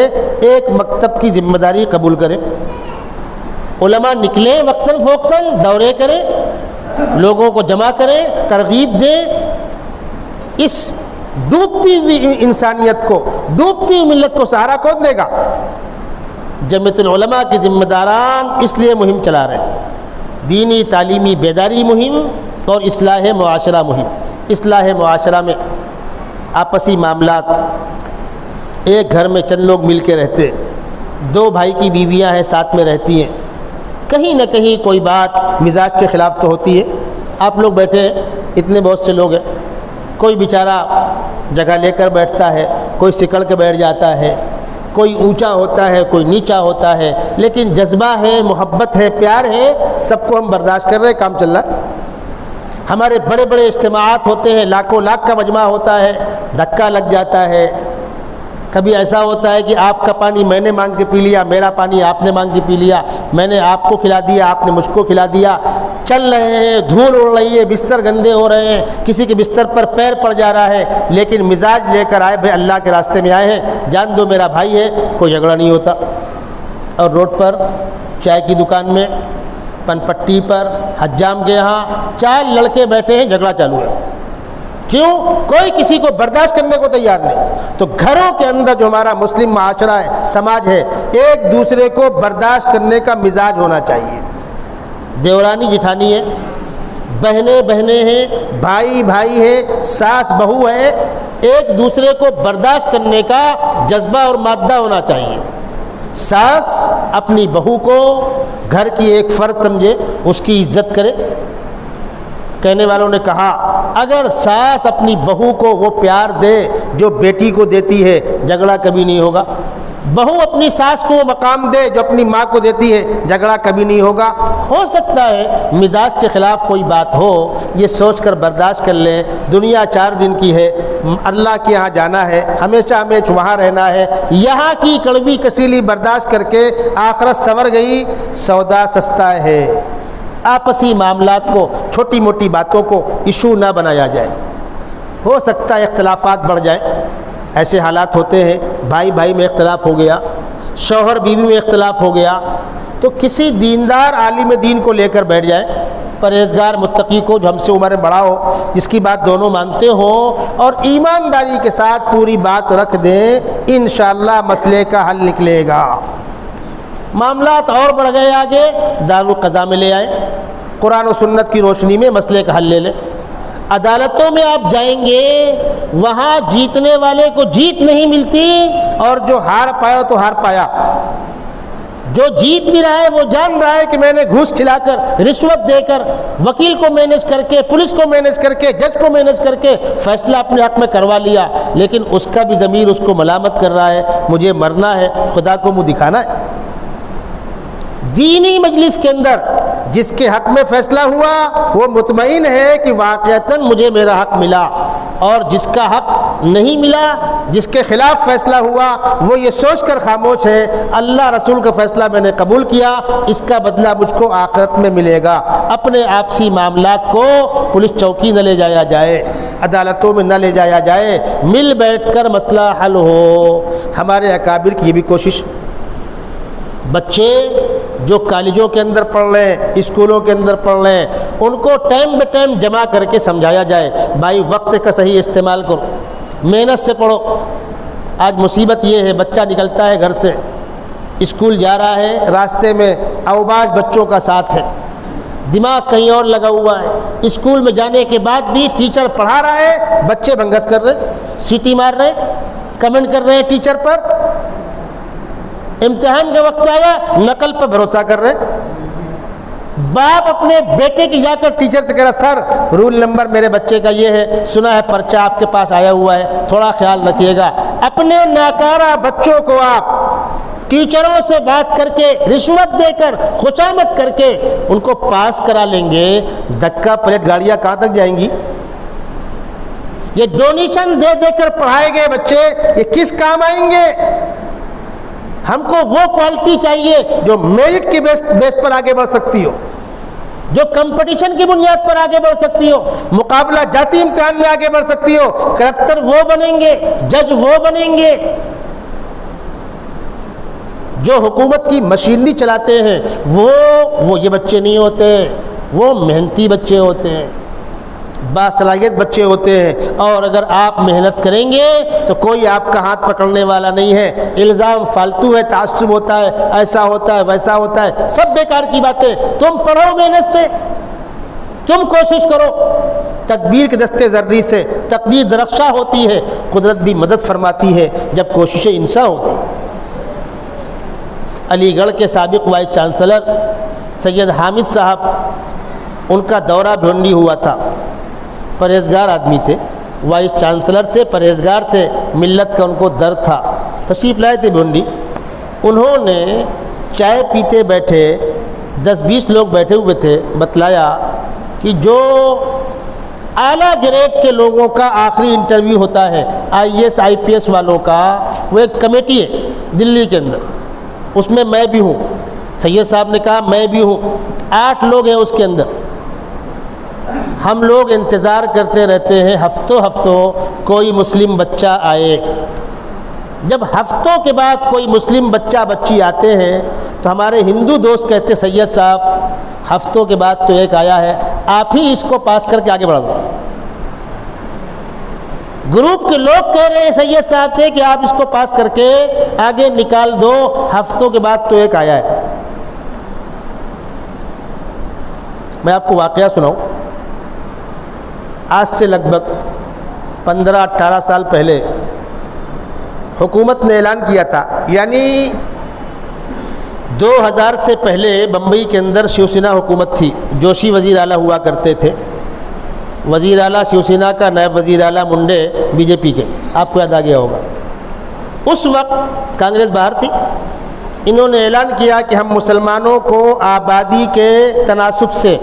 ایک مکتب کی ذمہ داری قبول کریں۔ علماء نکلیں وقتاً فوقتاً، دورے کریں، لوگوں کو جمع کریں، ترغیب دیں۔ اس ڈوبتی ہوئی انسانیت کو، ڈوبتی ہوئی ملت کو سہارا کون دے گا؟ جمعیت العلماء کے ذمہ داران اس لیے مہم چلا رہے ہیں، دینی تعلیمی بیداری مہم اور اصلاح معاشرہ مہم۔ اصلاح معاشرہ میں آپسی معاملات، ایک گھر میں چند لوگ مل کے رہتے ہیں، 2 بھائی کی بیویاں ہیں ساتھ میں رہتی ہیں، کہیں نہ کہیں کوئی بات مزاج کے خلاف تو ہوتی ہے۔ آپ لوگ بیٹھے ہیں، اتنے بہت سے لوگ ہیں، کوئی بیچارہ جگہ لے کر بیٹھتا ہے، کوئی سکڑ کے بیٹھ جاتا ہے، کوئی اونچا ہوتا ہے، کوئی نیچا ہوتا ہے، لیکن جذبہ ہے، محبت ہے، پیار ہے، سب کو ہم برداشت کر رہے ہیں، کام چل رہا ہے۔ ہمارے بڑے بڑے اجتماعات ہوتے ہیں، لاکھوں لاکھ کا مجمع ہوتا ہے، دھکا لگ جاتا ہے۔ کبھی ایسا ہوتا ہے کہ آپ کا پانی میں نے مانگ کے پی لیا، میرا پانی آپ نے مانگ کے پی لیا، میں نے آپ کو کھلا دیا، آپ نے مجھ کو کھلا دیا، چل رہے ہیں، دھول اڑ رہی ہے، بستر گندے ہو رہے ہیں، کسی کے بستر پر پیر پڑ جا رہا ہے، لیکن مزاج لے کر آئے، بھائی اللہ کے راستے میں آئے ہیں، جان دو میرا بھائی ہے، کوئی جھگڑا نہیں ہوتا۔ اور روڈ پر، چائے کی دکان میں، پن پٹی پر، حجام کے یہاں 4 لڑکے بیٹھے ہیں، جھگڑا چالو ہے۔ کیوں؟ کوئی کسی کو برداشت کرنے کو تیار نہیں۔ تو گھروں کے اندر جو ہمارا مسلم معاشرہ ہے، سماج ہے، ایک دوسرے کو برداشت کرنے کا مزاج ہونا چاہیے۔ دیورانی جٹھانی ہے، بہنیں بہنیں ہیں، بھائی بھائی ہیں، ساس بہو ہے، ایک دوسرے کو برداشت کرنے کا جذبہ اور مادہ ہونا چاہیے۔ ساس اپنی بہو کو گھر کی ایک فرد سمجھے، اس کی عزت کرے۔ کہنے والوں نے کہا اگر ساس اپنی بہو کو وہ پیار دے جو بیٹی کو دیتی ہے، جھگڑا کبھی نہیں ہوگا۔ بہو اپنی ساس کو وہ مقام دے جو اپنی ماں کو دیتی ہے، جھگڑا کبھی نہیں ہوگا۔ ہو سکتا ہے مزاج کے خلاف کوئی بات ہو، یہ سوچ کر برداشت کر لیں، دنیا 4 دن کی ہے، اللہ کے یہاں جانا ہے، ہمیشہ ہمیں وہاں رہنا ہے، یہاں کی کڑوی کسیلی برداشت کر کے آخرت سنور گئی، سودا سستا ہے۔ آپسی معاملات کو، چھوٹی موٹی باتوں کو ایشو نہ بنایا جائے۔ ہو سکتا ہے اختلافات بڑھ جائیں، ایسے حالات ہوتے ہیں، بھائی بھائی میں اختلاف ہو گیا، شوہر بیوی میں اختلاف ہو گیا، تو کسی دیندار عالم دین کو لے کر بیٹھ جائیں، پرہیزگار متقی کو جو ہم سے عمر میں بڑا ہو، جس کی بات دونوں مانتے ہوں، اور ایمانداری کے ساتھ پوری بات رکھ دیں، انشاءاللہ مسئلے کا حل نکلے گا۔ معاملات اور بڑھ گئے آگے، دارالقضاء میں لے آئے، قرآن و سنت کی روشنی میں مسئلے کا حل لے لیں۔ عدالتوں میں آپ جائیں گے، وہاں جیتنے والے کو جیت نہیں ملتی، اور جو ہار پایا تو ہار پایا۔ جو جیت بھی رہا ہے وہ جان رہا ہے کہ میں نے گھوس کھلا کر، رشوت دے کر، وکیل کو مینیج کر کے، پولیس کو مینیج کر کے، جج کو مینیج کر کے فیصلہ اپنے حق میں کروا لیا، لیکن اس کا بھی ضمیر اس کو ملامت کر رہا ہے، مجھے مرنا ہے، خدا کو منہ دکھانا ہے۔ دینی مجلس کے اندر جس کے حق میں فیصلہ ہوا وہ مطمئن ہے کہ واقعتاً مجھے میرا حق ملا، اور جس کا حق نہیں ملا، جس کے خلاف فیصلہ ہوا، وہ یہ سوچ کر خاموش ہے اللہ رسول کا فیصلہ میں نے قبول کیا، اس کا بدلہ مجھ کو آخرت میں ملے گا۔ اپنے آپسی معاملات کو پولیس چوکی نہ لے جایا جائے، عدالتوں میں نہ لے جایا جائے، مل بیٹھ کر مسئلہ حل ہو۔ ہمارے اکابر کی یہ بھی کوشش۔ بچے جو کالجوں کے اندر پڑھ رہے ہیں، اسکولوں کے اندر پڑھ رہے ہیں، ان کو ٹائم بے ٹائم جمع کر کے سمجھایا جائے، بھائی وقت کا صحیح استعمال کرو، محنت سے پڑھو۔ آج مصیبت یہ ہے، بچہ نکلتا ہے گھر سے، اسکول جا رہا ہے، راستے میں اوباش بچوں کا ساتھ ہے، دماغ کہیں اور لگا ہوا ہے، اسکول میں جانے کے بعد بھی ٹیچر پڑھا رہا ہے، بچے بھنگس کر رہے ہیں، سیٹی مار رہے ہیں، کمنٹ کر رہے ہیں ٹیچر پر۔ امتحان کا وقت آیا، نقل پر بھروسہ کر رہے۔ باپ اپنے بیٹے کی جا کر ٹیچر سے کہہ رہا سر رول نمبر میرے بچے کا یہ ہے، سنا ہے پرچہ آپ کے پاس آیا ہوا ہے، تھوڑا خیال رکھیے گا۔ اپنے ناکارہ بچوں کو آپ ٹیچروں سے بات کر کے، رشوت دے کر، خوشامد کر کے ان کو پاس کرا لیں گے، دھکا پلیٹ گاڑیاں کہاں تک جائیں گی؟ یہ ڈونیشن دے دے کر پڑھائے گئے بچے یہ کس کام آئیں گے؟ ہم کو وہ کوالٹی چاہیے جو میرٹ کی بیس پر آگے بڑھ سکتی ہو، جو کمپٹیشن کی بنیاد پر آگے بڑھ سکتی ہو، مقابلہ جاتی امتحان میں آگے بڑھ سکتی ہو۔ کلکٹر وہ بنیں گے، جج وہ بنیں گے جو حکومت کی مشینری چلاتے ہیں، وہ یہ بچے نہیں ہوتے، وہ محنتی بچے ہوتے ہیں، باصلاحیت بچے ہوتے ہیں۔ اور اگر آپ محنت کریں گے تو کوئی آپ کا ہاتھ پکڑنے والا نہیں ہے۔ الزام فالتو ہے، تعصب ہوتا ہے، ایسا ہوتا ہے، ویسا ہوتا ہے، سب بیکار کی باتیں۔ تم پڑھو محنت سے، تم کوشش کرو، تدبیر کے دستے ذری سے تقدیر درخشاں ہوتی ہے، قدرت بھی مدد فرماتی ہے جب کوششیں انسان ہوتی ہیں۔ علی گڑھ کے سابق وائس چانسلر سید حامد صاحب، ان کا دورہ بھونڈی ہوا تھا، پرہیزگار آدمی تھے، وائس چانسلر تھے، پرہیزگار تھے، ملت کا ان کو درد تھا، تشریف لائے تھے بھونڈی۔ انہوں نے چائے پیتے بیٹھے 10-20 لوگ بیٹھے ہوئے تھے، بتلایا کہ جو اعلیٰ گریڈ کے لوگوں کا آخری انٹرویو ہوتا ہے IAS IPS والوں کا، وہ ایک کمیٹی ہے دلی کے اندر، اس میں میں بھی ہوں۔ سید صاحب نے کہا میں بھی ہوں، 8 لوگ ہیں اس کے اندر۔ ہم لوگ انتظار کرتے رہتے ہیں ہفتوں کوئی مسلم بچہ آئے۔ جب ہفتوں کے بعد کوئی مسلم بچہ بچی آتے ہیں تو ہمارے ہندو دوست کہتے سید صاحب ہفتوں کے بعد تو ایک آیا ہے، آپ ہی اس کو پاس کر کے آگے بڑھا دو۔ گروپ کے لوگ کہہ رہے ہیں سید صاحب سے کہ آپ اس کو پاس کر کے آگے نکال دو، ہفتوں کے بعد تو ایک آیا ہے۔ میں آپ کو واقعہ سناؤں۔ آج سے لگ بھگ 15-18 سال پہلے حکومت نے اعلان کیا تھا، یعنی 2000 سے پہلے بمبئی کے اندر شیو سینا حکومت تھی، جوشی وزیر اعلیٰ ہوا کرتے تھے۔ وزیر اعلیٰ شیو سینا کا، نائب وزیر اعلیٰ منڈے BJP کے، آپ کو یاد آ گیا ہوگا۔ اس وقت کانگریس باہر تھی۔ انہوں نے اعلان کیا کہ ہم مسلمانوں کو آبادی کے تناسب سے،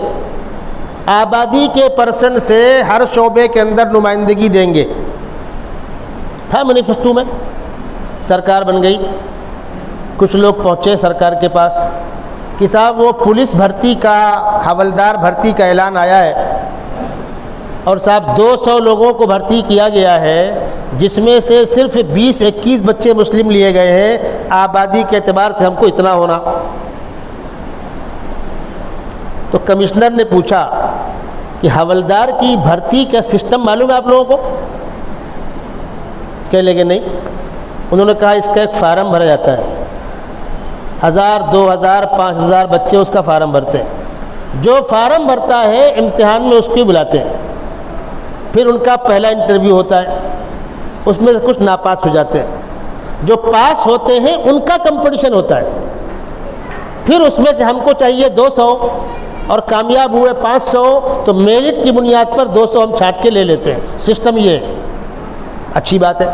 آبادی کے پرسنٹ سے ہر شعبے کے اندر نمائندگی دیں گے۔ تھا مینیفیسٹو میں، سرکار بن گئی۔ کچھ لوگ پہنچے سرکار کے پاس کہ صاحب وہ پولیس بھرتی کا، حوالدار بھرتی کا اعلان آیا ہے، اور صاحب 200 لوگوں کو بھرتی کیا گیا ہے، جس میں سے صرف 20-21 بچے مسلم لیے گئے ہیں، آبادی کے اعتبار سے ہم کو اتنا ہونا۔ تو کمشنر نے پوچھا کہ حوالدار کی بھرتی کا سسٹم معلوم ہے آپ لوگوں کو؟ کہہ لیں گے نہیں۔ انہوں نے کہا اس کا ایک فارم بھرا جاتا ہے، 1000 2000 5000 بچے اس کا فارم بھرتے ہیں۔ جو فارم بھرتا ہے امتحان میں اس کو بلاتے ہیں، پھر ان کا پہلا انٹرویو ہوتا ہے، اس میں سے کچھ ناپاس ہو جاتے ہیں، جو پاس ہوتے ہیں ان کا کمپٹیشن ہوتا ہے، پھر اس میں سے ہم کو چاہیے 200 اور کامیاب ہوئے 500، تو میرٹ کی بنیاد پر 200 ہم چھانٹ کے لے لیتے ہیں۔ سسٹم یہ ہے۔ اچھی بات ہے۔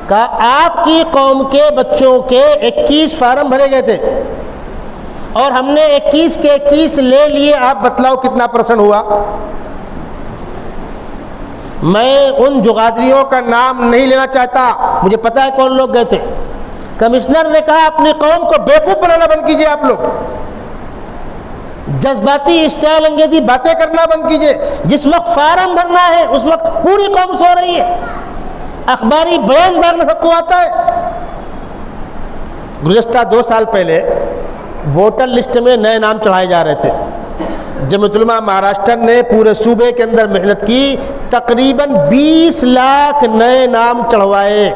کہا آپ کی قوم کے بچوں کے 21 فارم بھرے گئے تھے اور ہم نے 21 کے 21 لے لیے، آپ بتلاؤ کتنا پرسنٹ ہوا؟ میں ان جغادریوں کا نام نہیں لینا چاہتا، مجھے پتا ہے کون لوگ گئے تھے۔ کمشنر نے کہا اپنی قوم کو بیوقوف بنانا بند کیجیے، آپ لوگ جذباتی اشتعال انگیزی باتیں کرنا بند کیجیے۔ جس وقت فارم بھرنا ہے اس وقت پوری قوم سو رہی ہے، اخباری بیان دارنا سب کو آتا ہے۔ گزشتہ 2 سال پہلے ووٹر لسٹ میں نئے نام چڑھائے جا رہے تھے۔ جمعیت علماء مہاراشٹر نے پورے صوبے کے اندر محنت کی، تقریباً 20 لاکھ نئے نام چڑھوائے۔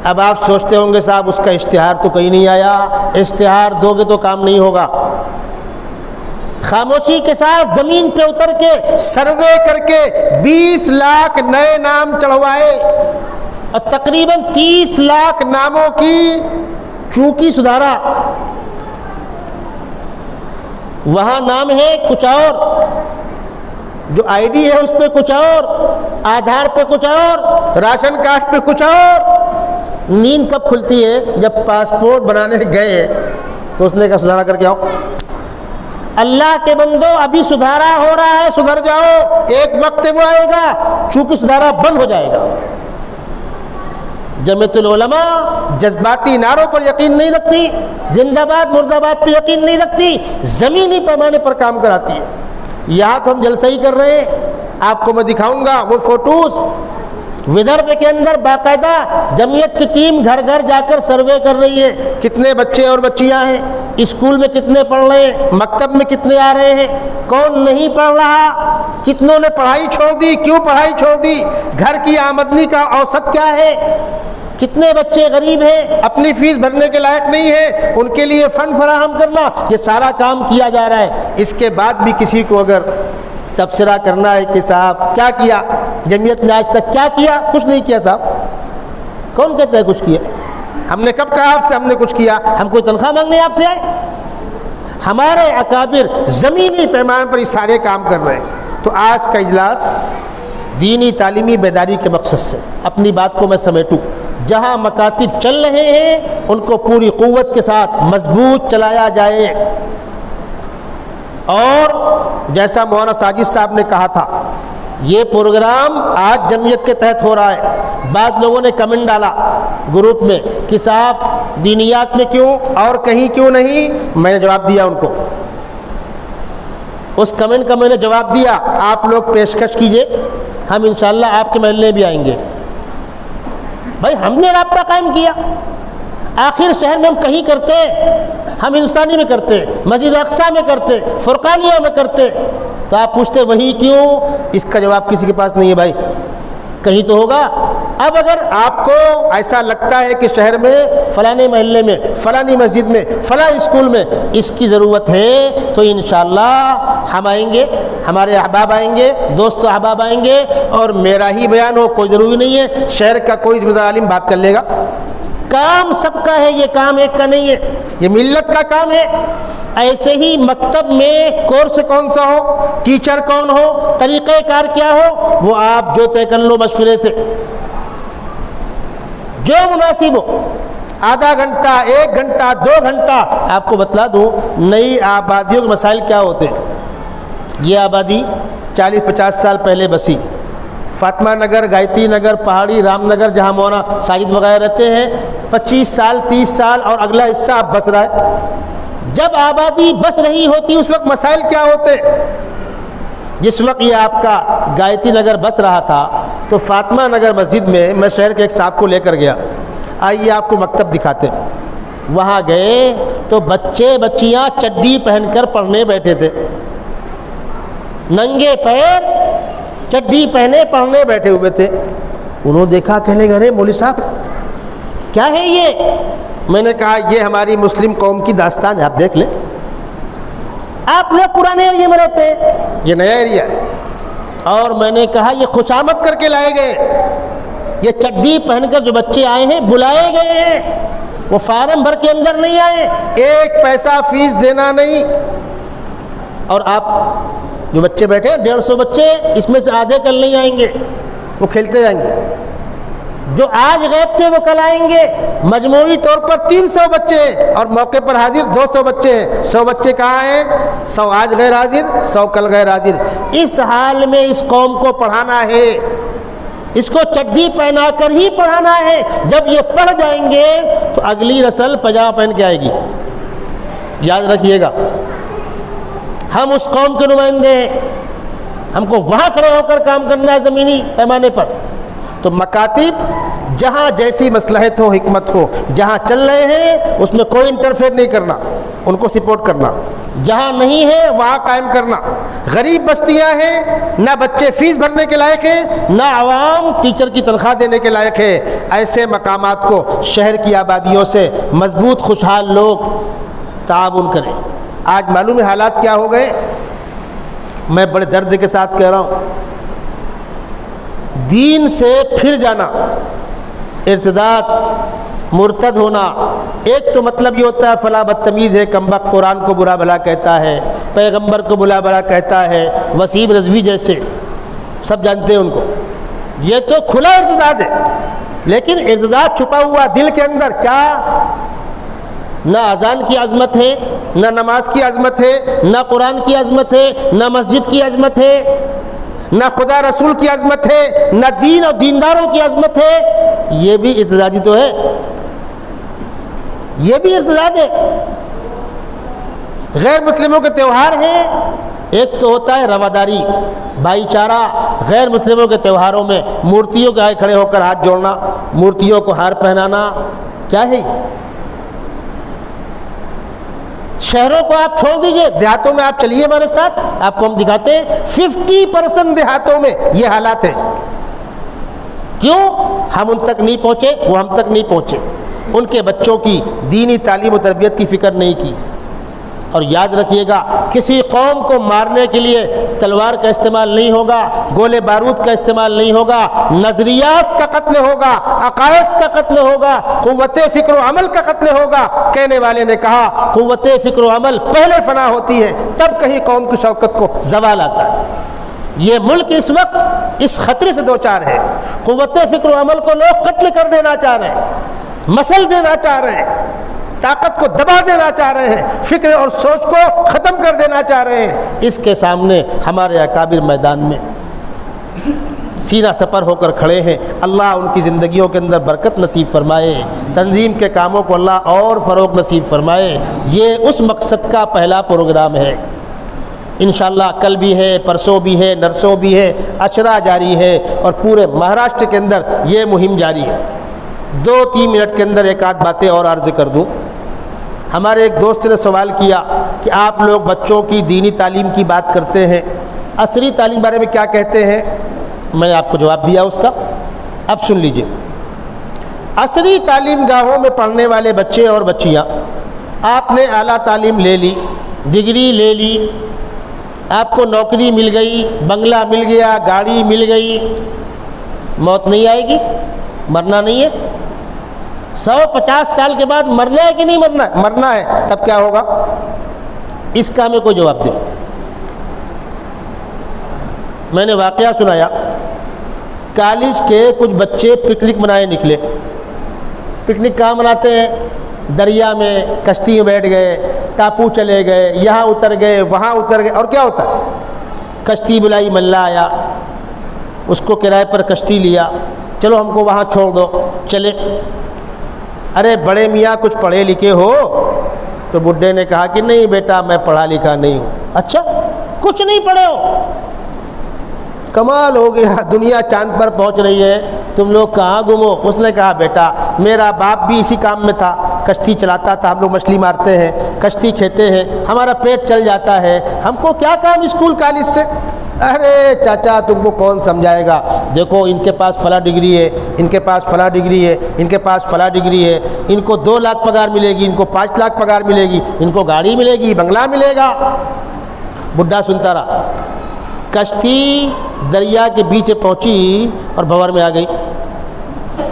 اب آپ سوچتے ہوں گے صاحب اس کا اشتہار تو کہیں نہیں آیا، اشتہار دو گے تو کام نہیں ہوگا۔ خاموشی کے ساتھ زمین پہ اتر کے سروے کر کے 20 لاکھ نئے نام چڑھوائے، اور تقریباً 30 لاکھ ناموں کی چوکی سدھارا۔ وہاں نام ہے کچھ اور، جو آئی ڈی ہے اس پہ کچھ اور، آدھار پہ کچھ اور، راشن کارڈ پہ کچھ اور۔ نیند کب کھلتی ہے؟ جب پاسپورٹ بنانے گئے تو اس نے کہا سدھارا کر کے آؤ۔ اللہ کے بندو ابھی سدھارا ہو رہا ہے، سدھر جاؤ، ایک وقت وہ آئے گا چونکہ سدھارا بند ہو جائے گا۔ جمعیت العلماء جذباتی نعروں پر یقین نہیں رکھتی، زندہ باد مرد آباد پہ یقین نہیں رکھتی، زمینی پیمانے پر کام کراتی ہے۔ یہاں تو ہم جلسہ ہی کر رہے ہیں، آپ کو میں دکھاؤں گا وہ فوٹوز۔ ودربھ کے اندر باقاعدہ جمعیت کی ٹیم گھر گھر جا کر سروے کر رہی ہے، کتنے بچے اور بچیاں ہیں، اسکول میں کتنے پڑھ رہے ہیں، مکتب میں کتنے آ رہے ہیں، کون نہیں پڑھ رہا، کتنوں نے پڑھائی چھوڑ دی، کیوں پڑھائی چھوڑ دی، گھر کی آمدنی کا اوسط کیا ہے، کتنے بچے غریب ہیں، اپنی فیس بھرنے کے لائق نہیں ہیں، ان کے لیے فنڈ فراہم کرنا، یہ سارا کام کیا جا رہا ہے۔ اس کے بعد بھی کسی کو اگر تبصرہ کرنا ہے کہ صاحب کیا کیا جمعیت نے آج تک، کیا کیا؟ کچھ نہیں کیا صاحب۔ کون کہتا ہے کچھ کیا؟ ہم نے کب کہا آپ سے ہم نے کچھ کیا؟ ہم کوئی تنخواہ مانگنے آپ سے آئے؟ ہمارے اکابر زمینی پیمانے پر یہ سارے کام کر رہے ہیں۔ تو آج کا اجلاس دینی تعلیمی بیداری کے مقصد سے، اپنی بات کو میں سمیٹوں، جہاں مکاتب چل رہے ہیں ان کو پوری قوت کے ساتھ مضبوط چلایا جائے۔ اور جیسا مولانا ساجد صاحب نے کہا تھا، یہ پروگرام آج جمعیت کے تحت ہو رہا ہے۔ بعض لوگوں نے کمنٹ ڈالا گروپ میں کہ صاحب دینیات میں کیوں اور کہیں کیوں نہیں؟ میں نے جواب دیا ان کو، اس کمنٹ کا میں نے جواب دیا، آپ لوگ پیشکش کیجئے، ہم انشاءاللہ آپ کے محلے بھی آئیں گے۔ بھائی ہم نے رابطہ قائم کیا، آخر شہر میں ہم کہیں کرتے، ہم ہندوستانی میں کرتے، مسجد اقصیٰ میں کرتے، فرقانیہ میں کرتے، تو آپ پوچھتے وہی کیوں؟ اس کا جواب کسی کے پاس نہیں ہے بھائی، کہیں تو ہوگا۔ اب اگر آپ کو ایسا لگتا ہے کہ شہر میں فلانے محلے میں، فلانی مسجد میں، فلاں اسکول میں اس کی ضرورت ہے تو انشاءاللہ ہم آئیں گے، ہمارے احباب آئیں گے، دوست احباب آئیں گے، اور میرا ہی بیان ہو، کوئی ضروری نہیں ہے شہر کا کوئی ذمہ دار عالم بات کر لے گا۔ کام سب کا ہے، یہ کام ایک کا نہیں ہے، یہ ملت کا کام ہے۔ ایسے ہی مکتب میں کورس کون سا ہو، ٹیچر کون ہو، طریقہ کار کیا ہو، وہ آپ جو طے کر لو مشورے سے، جو مناسب ہو، آدھا گھنٹہ، 1 گھنٹہ، 2 گھنٹہ۔ آپ کو بتلا دوں نئی آبادیوں کے مسائل کیا ہوتے ہیں۔ یہ آبادی 40-50 سال پہلے بسی، فاطمہ نگر، گایتری نگر، پہاڑی، رام نگر، جہاں مولانا ساجد وغیرہ رہتے ہیں، 25 سال 30 سال اور اگلا حصہ اب بس رہا ہے۔ جب آبادی بس رہی ہوتی اس وقت مسائل کیا ہوتے؟ جس وقت یہ آپ کا گایتری نگر بس رہا تھا تو فاطمہ نگر مسجد میں شہر کے ایک صاحب کو لے کر گیا، آئیے آپ کو مکتب دکھاتے۔ وہاں گئے تو بچے بچیاں چڈی پہن کر پڑھنے بیٹھے تھے، ننگے پیر چڈی پہنے پڑھنے بیٹھے ہوئے تھے۔ انہوں دیکھا، کہنے لگے ارے مولوی صاحب کیا ہے یہ؟ میں نے کہا یہ ہماری مسلم قوم کی داستان ہے، آپ دیکھ لیں۔ آپ لوگ پرانے ایریے میں رہتے ہیں، یہ نیا ایریا ہے۔ اور میں نے کہا یہ خوشامد کر کے لائے گئے، یہ چڈی پہن کر جو بچے آئے ہیں بلائے گئے ہیں، وہ فارم بھر کے اندر نہیں آئے، 1 پیسہ فیس دینا نہیں۔ اور آپ جو بچے بیٹھے 150 بچے، اس میں سے آدھے کل نہیں آئیں گے، وہ کھیلتے جائیں گے۔ جو آج غائب تھے وہ کل آئیں گے۔ مجموعی طور پر 300 بچے اور موقع پر حاضر 200 بچے ہیں۔ 100 بچے کہاں ہیں؟ 100 آج غیر حاضر، 100 کل غیر حاضر۔ اس حال میں اس قوم کو پڑھانا ہے، اس کو چڈی پہنا کر ہی پڑھانا ہے۔ جب یہ پڑھ جائیں گے تو اگلی نسل پجامہ پہن کے آئے گی، یاد رکھیے گا۔ ہم اس قوم کے نمائندے ہیں، ہم کو وہاں کھڑے ہو کر کام کرنا ہے زمینی پیمانے پر۔ تو مکاتب جہاں جیسی مصلحت ہو، حکمت ہو، جہاں چل رہے ہیں اس میں کوئی انٹرفیئر نہیں کرنا، ان کو سپورٹ کرنا، جہاں نہیں ہے وہاں قائم کرنا۔ غریب بستیاں ہیں، نہ بچے فیس بھرنے کے لائق ہیں، نہ عوام ٹیچر کی تنخواہ دینے کے لائق ہے، ایسے مقامات کو شہر کی آبادیوں سے مضبوط خوشحال لوگ تعاون کریں۔ آج معلوم ہے حالات کیا ہو گئے، میں بڑے درد کے ساتھ کہہ رہا ہوں، دین سے پھر جانا، ارتداد، مرتد ہونا۔ ایک تو مطلب یہ ہوتا ہے فلاں بدتمیز ہے، کم بخت قرآن کو برا بھلا کہتا ہے، پیغمبر کو بلا بلا کہتا ہے، وسیم رضوی جیسے، سب جانتے ہیں ان کو. یہ تو کھلا ارتداد ہے، لیکن ارتداد چھپا ہوا دل کے اندر کیا؟ نہ اذان کی عظمت ہے، نہ نماز کی عظمت ہے، نہ قرآن کی عظمت ہے، نہ مسجد کی عظمت ہے، نہ خدا رسول کی عظمت ہے، نہ دین اور دینداروں کی عظمت ہے. یہ بھی ارتدادی تو ہے، یہ بھی ارتداد ہے. غیر مسلموں کے تہوار ہیں، ایک تو ہوتا ہے رواداری، بھائی چارہ. غیر مسلموں کے تہواروں میں مورتیوں کے آگے کھڑے ہو کر ہاتھ جوڑنا، مورتیوں کو ہار پہنانا، کیا ہے؟ شہروں کو آپ چھوڑ دیجئے، دیہاتوں میں آپ چلیے ہمارے ساتھ، آپ کو ہم دکھاتے ہیں 50% دیہاتوں میں یہ حالات ہیں. کیوں؟ ہم ان تک نہیں پہنچے، وہ ہم تک نہیں پہنچے. ان کے بچوں کی دینی تعلیم و تربیت کی فکر نہیں کی. اور یاد رکھیے گا، کسی قوم کو مارنے کے لیے تلوار کا استعمال نہیں ہوگا، گولے بارود کا استعمال نہیں ہوگا، نظریات کا قتل ہوگا، عقائد کا قتل ہوگا، قوت فکر و عمل کا قتل ہوگا. کہنے والے نے کہا قوت فکر و عمل پہلے فنا ہوتی ہے، تب کہیں قوم کی شوکت کو زوال آتا ہے. یہ ملک اس وقت اس خطرے سے دوچار ہے. قوت فکر و عمل کو لوگ قتل کر دینا چاہ رہے ہیں، مسل دینا چاہ رہے ہیں، طاقت کو دبا دینا چاہ رہے ہیں، فکر اور سوچ کو ختم کر دینا چاہ رہے ہیں. اس کے سامنے ہمارے اکابر میدان میں سینہ سپر ہو کر کھڑے ہیں. اللہ ان کی زندگیوں کے اندر برکت نصیب فرمائے، تنظیم کے کاموں کو اللہ اور فروغ نصیب فرمائے. یہ اس مقصد کا پہلا پروگرام ہے. انشاءاللہ کل بھی ہے، پرسوں بھی ہے، نرسوں بھی ہے، عشرہ جاری ہے، اور پورے مہاراشٹر کے اندر یہ مہم جاری ہے. 2-3 منٹ کے اندر ایک آدھ باتیں اور عرض کر دوں. ہمارے ایک دوست نے سوال کیا کہ آپ لوگ بچوں کی دینی تعلیم کی بات کرتے ہیں، عصری تعلیم بارے میں کیا کہتے ہیں؟ میں نے آپ کو جواب دیا اس کا. اب سن لیجئے. عصری تعلیم گاہوں میں پڑھنے والے بچے اور بچیاں، آپ نے اعلیٰ تعلیم لے لی، ڈگری لے لی، آپ کو نوکری مل گئی، بنگلہ مل گیا، گاڑی مل گئی، موت نہیں آئے گی؟ مرنا نہیں ہے؟ 150 سال کے بعد مرنا ہے کہ نہیں مرنا ہے؟ مرنا ہے. تب کیا ہوگا؟ اس کا ہمیں کوئی جواب دے. میں نے واقعہ سنایا، کالج کے کچھ بچے پکنک منائے نکلے. پکنک کہاں مناتے ہیں؟ دریا میں کشتی میں بیٹھ گئے، ٹاپو چلے گئے، یہاں اتر گئے، وہاں اتر گئے. اور کیا ہوتا ہے؟ کشتی بلائی، ملا آیا، اس کو کرائے پر کشتی لیا، چلو ہم کو وہاں چھوڑ دو، چلے. ارے بڑے میاں کچھ پڑھے لکھے ہو؟ تو بڈھے نے کہا کہ نہیں بیٹا میں پڑھا لکھا نہیں ہوں. اچھا کچھ نہیں پڑھے ہو؟ کمال ہو گیا، دنیا چاند پر پہنچ رہی ہے، تم لوگ کہاں گمو؟ اس نے کہا بیٹا میرا باپ بھی اسی کام میں تھا، کشتی چلاتا تھا، ہم لوگ مچھلی مارتے ہیں، کشتی کھیتے ہیں، ہمارا پیٹ چل جاتا ہے، ہم کو کیا کام اسکول کالج سے؟ ارے چاچا تم کو کون سمجھائے گا؟ دیکھو ان کے پاس فلاں ڈگری ہے، ان کے پاس فلاں ڈگری ہے، ان کے پاس فلاں ڈگری ہے، ان کو 2 لاکھ پگار ملے گی، ان کو 5 لاکھ پگار ملے گی، ان کو گاڑی ملے گی، بنگلہ ملے گا. بڈھا سنتا رہا. کشتی دریا کے بیچ پہنچی اور بھور میں آ گئی.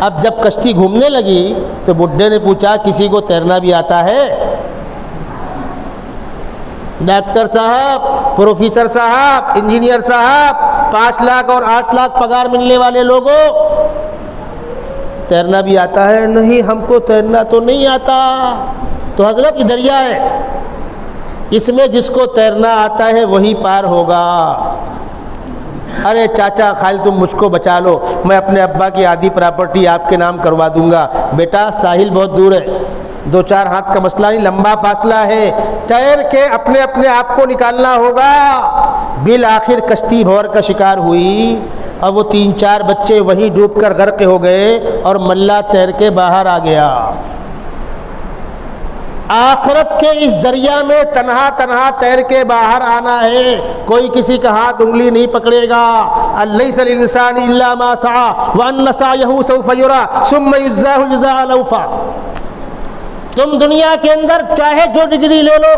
اب جب کشتی گھومنے لگی تو بڈھے نے پوچھا کسی کو تیرنا بھی آتا ہے؟ ڈاکٹر صاحب، پروفیسر صاحب، انجینئر صاحب، 5 لاکھ اور 8 لاکھ پگار ملنے والے لوگوں، تیرنا بھی آتا ہے؟ نہیں ہم کو تیرنا تو نہیں آتا. تو حضرت یہ دریا ہے، اس میں جس کو تیرنا آتا ہے وہی پار ہوگا. ارے چاچا خالی تم مجھ کو بچا لو، میں اپنے ابا کی آدھی پراپرٹی آپ کے نام کروا دوں گا. بیٹا ساحل بہت دور ہے، 2-4 ہاتھ کا مسئلہ نہیں، لمبا فاصلہ ہے، تیر کے اپنے آپ کو نکالنا ہوگا. بالآخر کشتی بھور کا شکار ہوئی اور وہ 3-4 بچے وہیں ڈوب کر غرق ہو گئے اور ملا تیر کے باہر آ گیا. آخرت کے اس دریا میں تنہا تنہا تیر کے باہر آنا ہے، کوئی کسی کا ہاتھ انگلی نہیں پکڑے گا. الیس للانسان الا ما سعى وان سعيه سوف يرى ثم يجزاه الجزاء الاوفى. تم دنیا کے اندر چاہے جو ڈگری لے لو،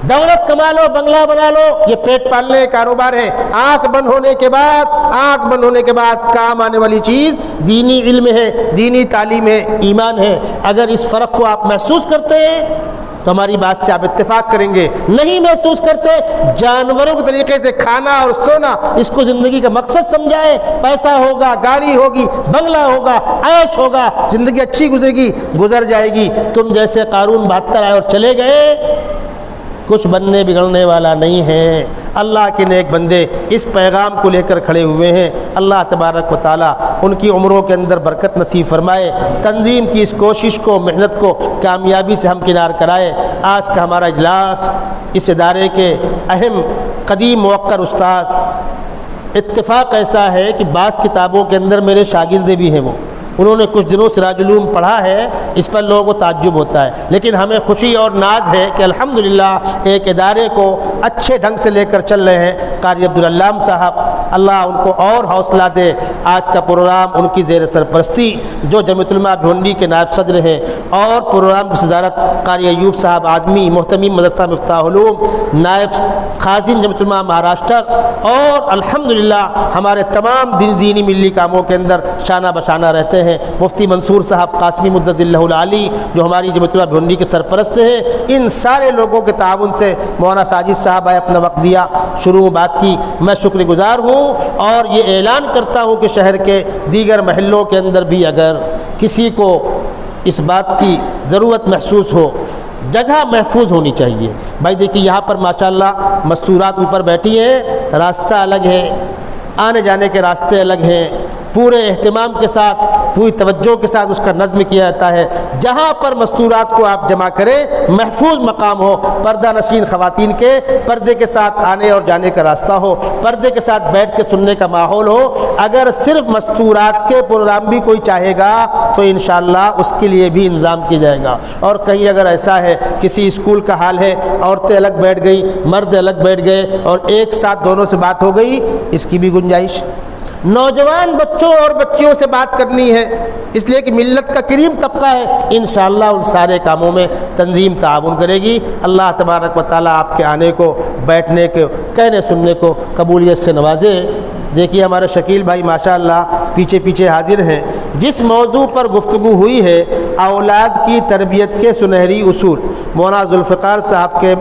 دولت کما لو، بنگلہ بنا لو، یہ پیٹ پالنے کا کاروبار ہے۔ آنکھ بند ہونے کے بعد کام آنے والی چیز دینی علم ہے، دینی تعلیم ہے، ایمان ہے۔ اگر اس فرق کو آپ محسوس کرتے ہیں تو ہماری بات سے آپ اتفاق کریں گے۔ نہیں محسوس کرتے، جانوروں کے طریقے سے کھانا اور سونا اس کو زندگی کا مقصد سمجھائے، پیسہ ہوگا، گاڑی ہوگی، بنگلہ ہوگا، عیش ہوگا، زندگی اچھی گزر جائے گی۔ تم جیسے قارون 72 آئے اور چلے گئے، کچھ بننے بگڑنے والا نہیں ہے۔ اللہ کے نیک بندے اس پیغام کو لے کر کھڑے ہوئے ہیں۔ اللہ تبارک و تعالیٰ ان کی عمروں کے اندر برکت نصیب فرمائے، تنظیم کی اس کوشش کو، محنت کو کامیابی سے ہمکنار کرائے۔ آج کا ہمارا اجلاس اس ادارے کے اہم قدیم موقر استاذ، اتفاق ایسا ہے کہ بعض کتابوں کے اندر میرے شاگرد بھی ہیں، وہ انہوں نے کچھ دنوں سراج العلوم پڑھا ہے، اس پر لوگوں کو تعجب ہوتا ہے، لیکن ہمیں خوشی اور ناز ہے کہ الحمدللہ ایک ادارے کو اچھے ڈھنگ سے لے کر چل رہے ہیں۔ قاری عبدالعلام صاحب، اللہ ان کو اور حوصلہ دے۔ آج کا پروگرام ان کی زیر سرپرستی جو جمعیت علماء بھونڈی کے نائب صدر ہیں، اور پروگرام کی صدارت قاری ایوب صاحب اعظمی، محتمیم مدرسہ مفتاح علوم، نائب خازن جمعیت علماء مہاراشٹر، اور الحمدللہ ہمارے تمام دینی ملی کاموں کے اندر شانہ بشانہ رہتے ہیں۔ مفتی منصور صاحب قاسمی مدظ اللہ العالی جو ہماری جمعیت علماء بھونڈی کے سرپرست ہیں، ان سارے لوگوں کے تعاون سے مولانا ساجد صاحب آئے، اپنا وقت دیا، شروع بات کی، میں شکر گزار ہوں۔ اور یہ اعلان کرتا ہوں کہ شہر کے دیگر محلوں کے اندر بھی اگر کسی کو اس بات کی ضرورت محسوس ہو، جگہ محفوظ ہونی چاہیے۔ بھائی دیکھیے یہاں پر ماشاءاللہ مستورات اوپر بیٹھی ہیں، راستہ الگ ہے، آنے جانے کے راستے الگ ہیں، پورے اہتمام کے ساتھ، پوری توجہ کے ساتھ اس کا نظم کیا جاتا ہے۔ جہاں پر مستورات کو آپ جمع کریں، محفوظ مقام ہو، پردہ نشین خواتین کے پردے کے ساتھ آنے اور جانے کا راستہ ہو، پردے کے ساتھ بیٹھ کے سننے کا ماحول ہو۔ اگر صرف مستورات کے پروگرام بھی کوئی چاہے گا تو انشاءاللہ اس کے لیے بھی انتظام کیا جائے گا۔ اور کہیں اگر ایسا ہے کسی اسکول کا حال ہے، عورتیں الگ بیٹھ گئی، مرد الگ بیٹھ گئے اور ایک ساتھ دونوں سے بات ہو گئی، اس کی بھی گنجائش۔ نوجوان بچوں اور بچیوں سے بات کرنی ہے، اس لیے کہ ملت کا کریم طبقہ ہے، انشاءاللہ ان سارے کاموں میں تنظیم تعاون کرے گی۔ اللہ تبارک و تعالیٰ آپ کے آنے کو، بیٹھنے کو، کہنے سننے کو قبولیت سے نوازے۔ دیکھیے ہمارے شکیل بھائی ماشاءاللہ پیچھے حاضر ہیں۔ جس موضوع پر گفتگو ہوئی ہے، اولاد کی تربیت کے سنہری اصول، مولانا ذوالفقار صاحب کے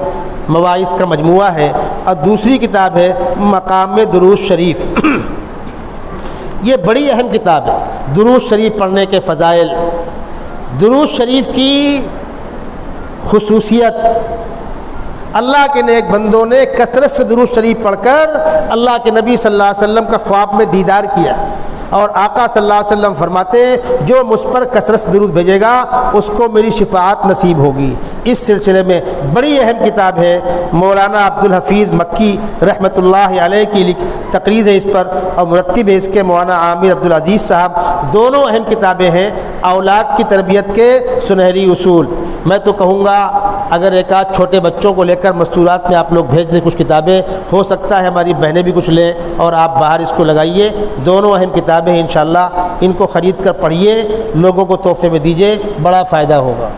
مواعظ کا مجموعہ ہے، اور دوسری کتاب ہے مقام درود شریف۔ یہ بڑی اہم کتاب ہے، درود شریف پڑھنے کے فضائل، درود شریف کی خصوصیت۔ اللہ کے نیک بندوں نے کثرت سے درود شریف پڑھ کر اللہ کے نبی صلی اللہ علیہ وسلم کا خواب میں دیدار کیا، اور آقا صلی اللہ علیہ وسلم فرماتے ہیں جو مجھ پر کثرت سے درود بھیجے گا اس کو میری شفاعت نصیب ہوگی۔ اس سلسلے میں بڑی اہم کتاب ہے، مولانا عبدالحفیظ مکی رحمۃ اللہ علیہ کی تقریر ہے اس پر، اور مرتب ہے اس کے مولانا عامر عبدالعزیز صاحب۔ دونوں اہم کتابیں ہیں، اولاد کی تربیت کے سنہری اصول۔ میں تو کہوں گا اگر ایک آدھ چھوٹے بچوں کو لے کر مستورات میں آپ لوگ بھیج دیں کچھ کتابیں، ہو سکتا ہے ہماری بہنیں بھی کچھ لیں، اور آپ باہر اس کو لگائیے۔ دونوں اہم کتابیں ہیں، انشاءاللہ ان کو خرید کر پڑھیے، لوگوں کو تحفے میں دیجیے، بڑا فائدہ ہوگا۔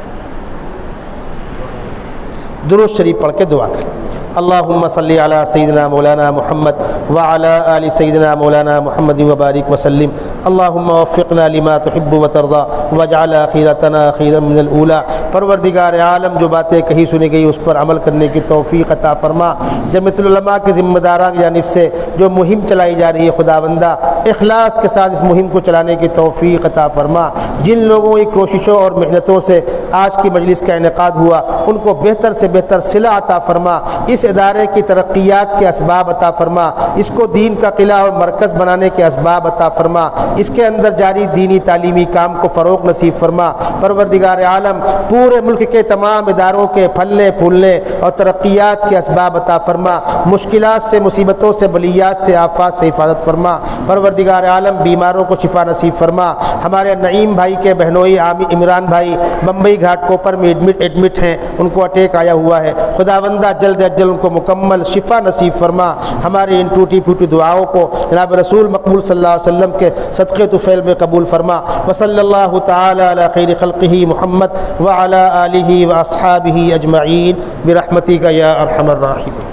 درود شریف پڑھ کے دعا کریں۔ اللہم صلی علی سیدنا مولانا محمد وعلی آل سیدنا مولانا محمد وبارک وسلم۔ اللہم وفقنا لما تحب وترضى واجعل آخرتنا خیرا من الاولی۔ پروردگار عالم جو باتیں کہی سنی گئی اس پر عمل کرنے کی توفیق عطا فرما۔ جمعیت العلماء کے ذمہ داران کی جانب سے جو مہم چلائی جا رہی ہے خداوندہ اخلاص کے ساتھ اس مہم کو چلانے کی توفیق عطا فرما۔ جن لوگوں کی کوششوں اور محنتوں سے آج کی مجلس کا انعقاد ہوا ان کو بہتر سے بہتر صلہ عطا فرما، اس ادارے کی ترقیات کے اسباب عطا فرما، اس کو دین کا قلعہ اور مرکز بنانے کے اسباب عطا فرما، اس کے اندر جاری دینی تعلیمی کام کو فروغ نصیب فرما۔ پروردگار عالم پورے ملک کے تمام اداروں کے پھلنے پھولنے اور ترقیات کے اسباب عطا فرما، مشکلات سے، مصیبتوں سے، بلیات سے، آفات سے حفاظت فرما۔ پروردگار عالم بیماروں کو شفا نصیب فرما۔ ہمارے نعیم بھائی کے بہنوئی عمران بھائی بمبئی گھاٹ کوپر میں ایڈمٹ ہیں، ان کو اٹیک آیا ہوا ہے، خداوندہ جلد از جلد ان کو مکمل شفا نصیب فرما۔ ہماری ان ٹوٹی پھوٹی دعاؤں کو جناب رسول مقبول صلی اللہ علیہ وسلم کے صدقے طفیل میں قبول فرما۔ وصلی اللہ تعالی علی خیر خلقہ محمد وعلی آلہ واصحابہ اجمعین برحمتک یا ارحم الراحمین۔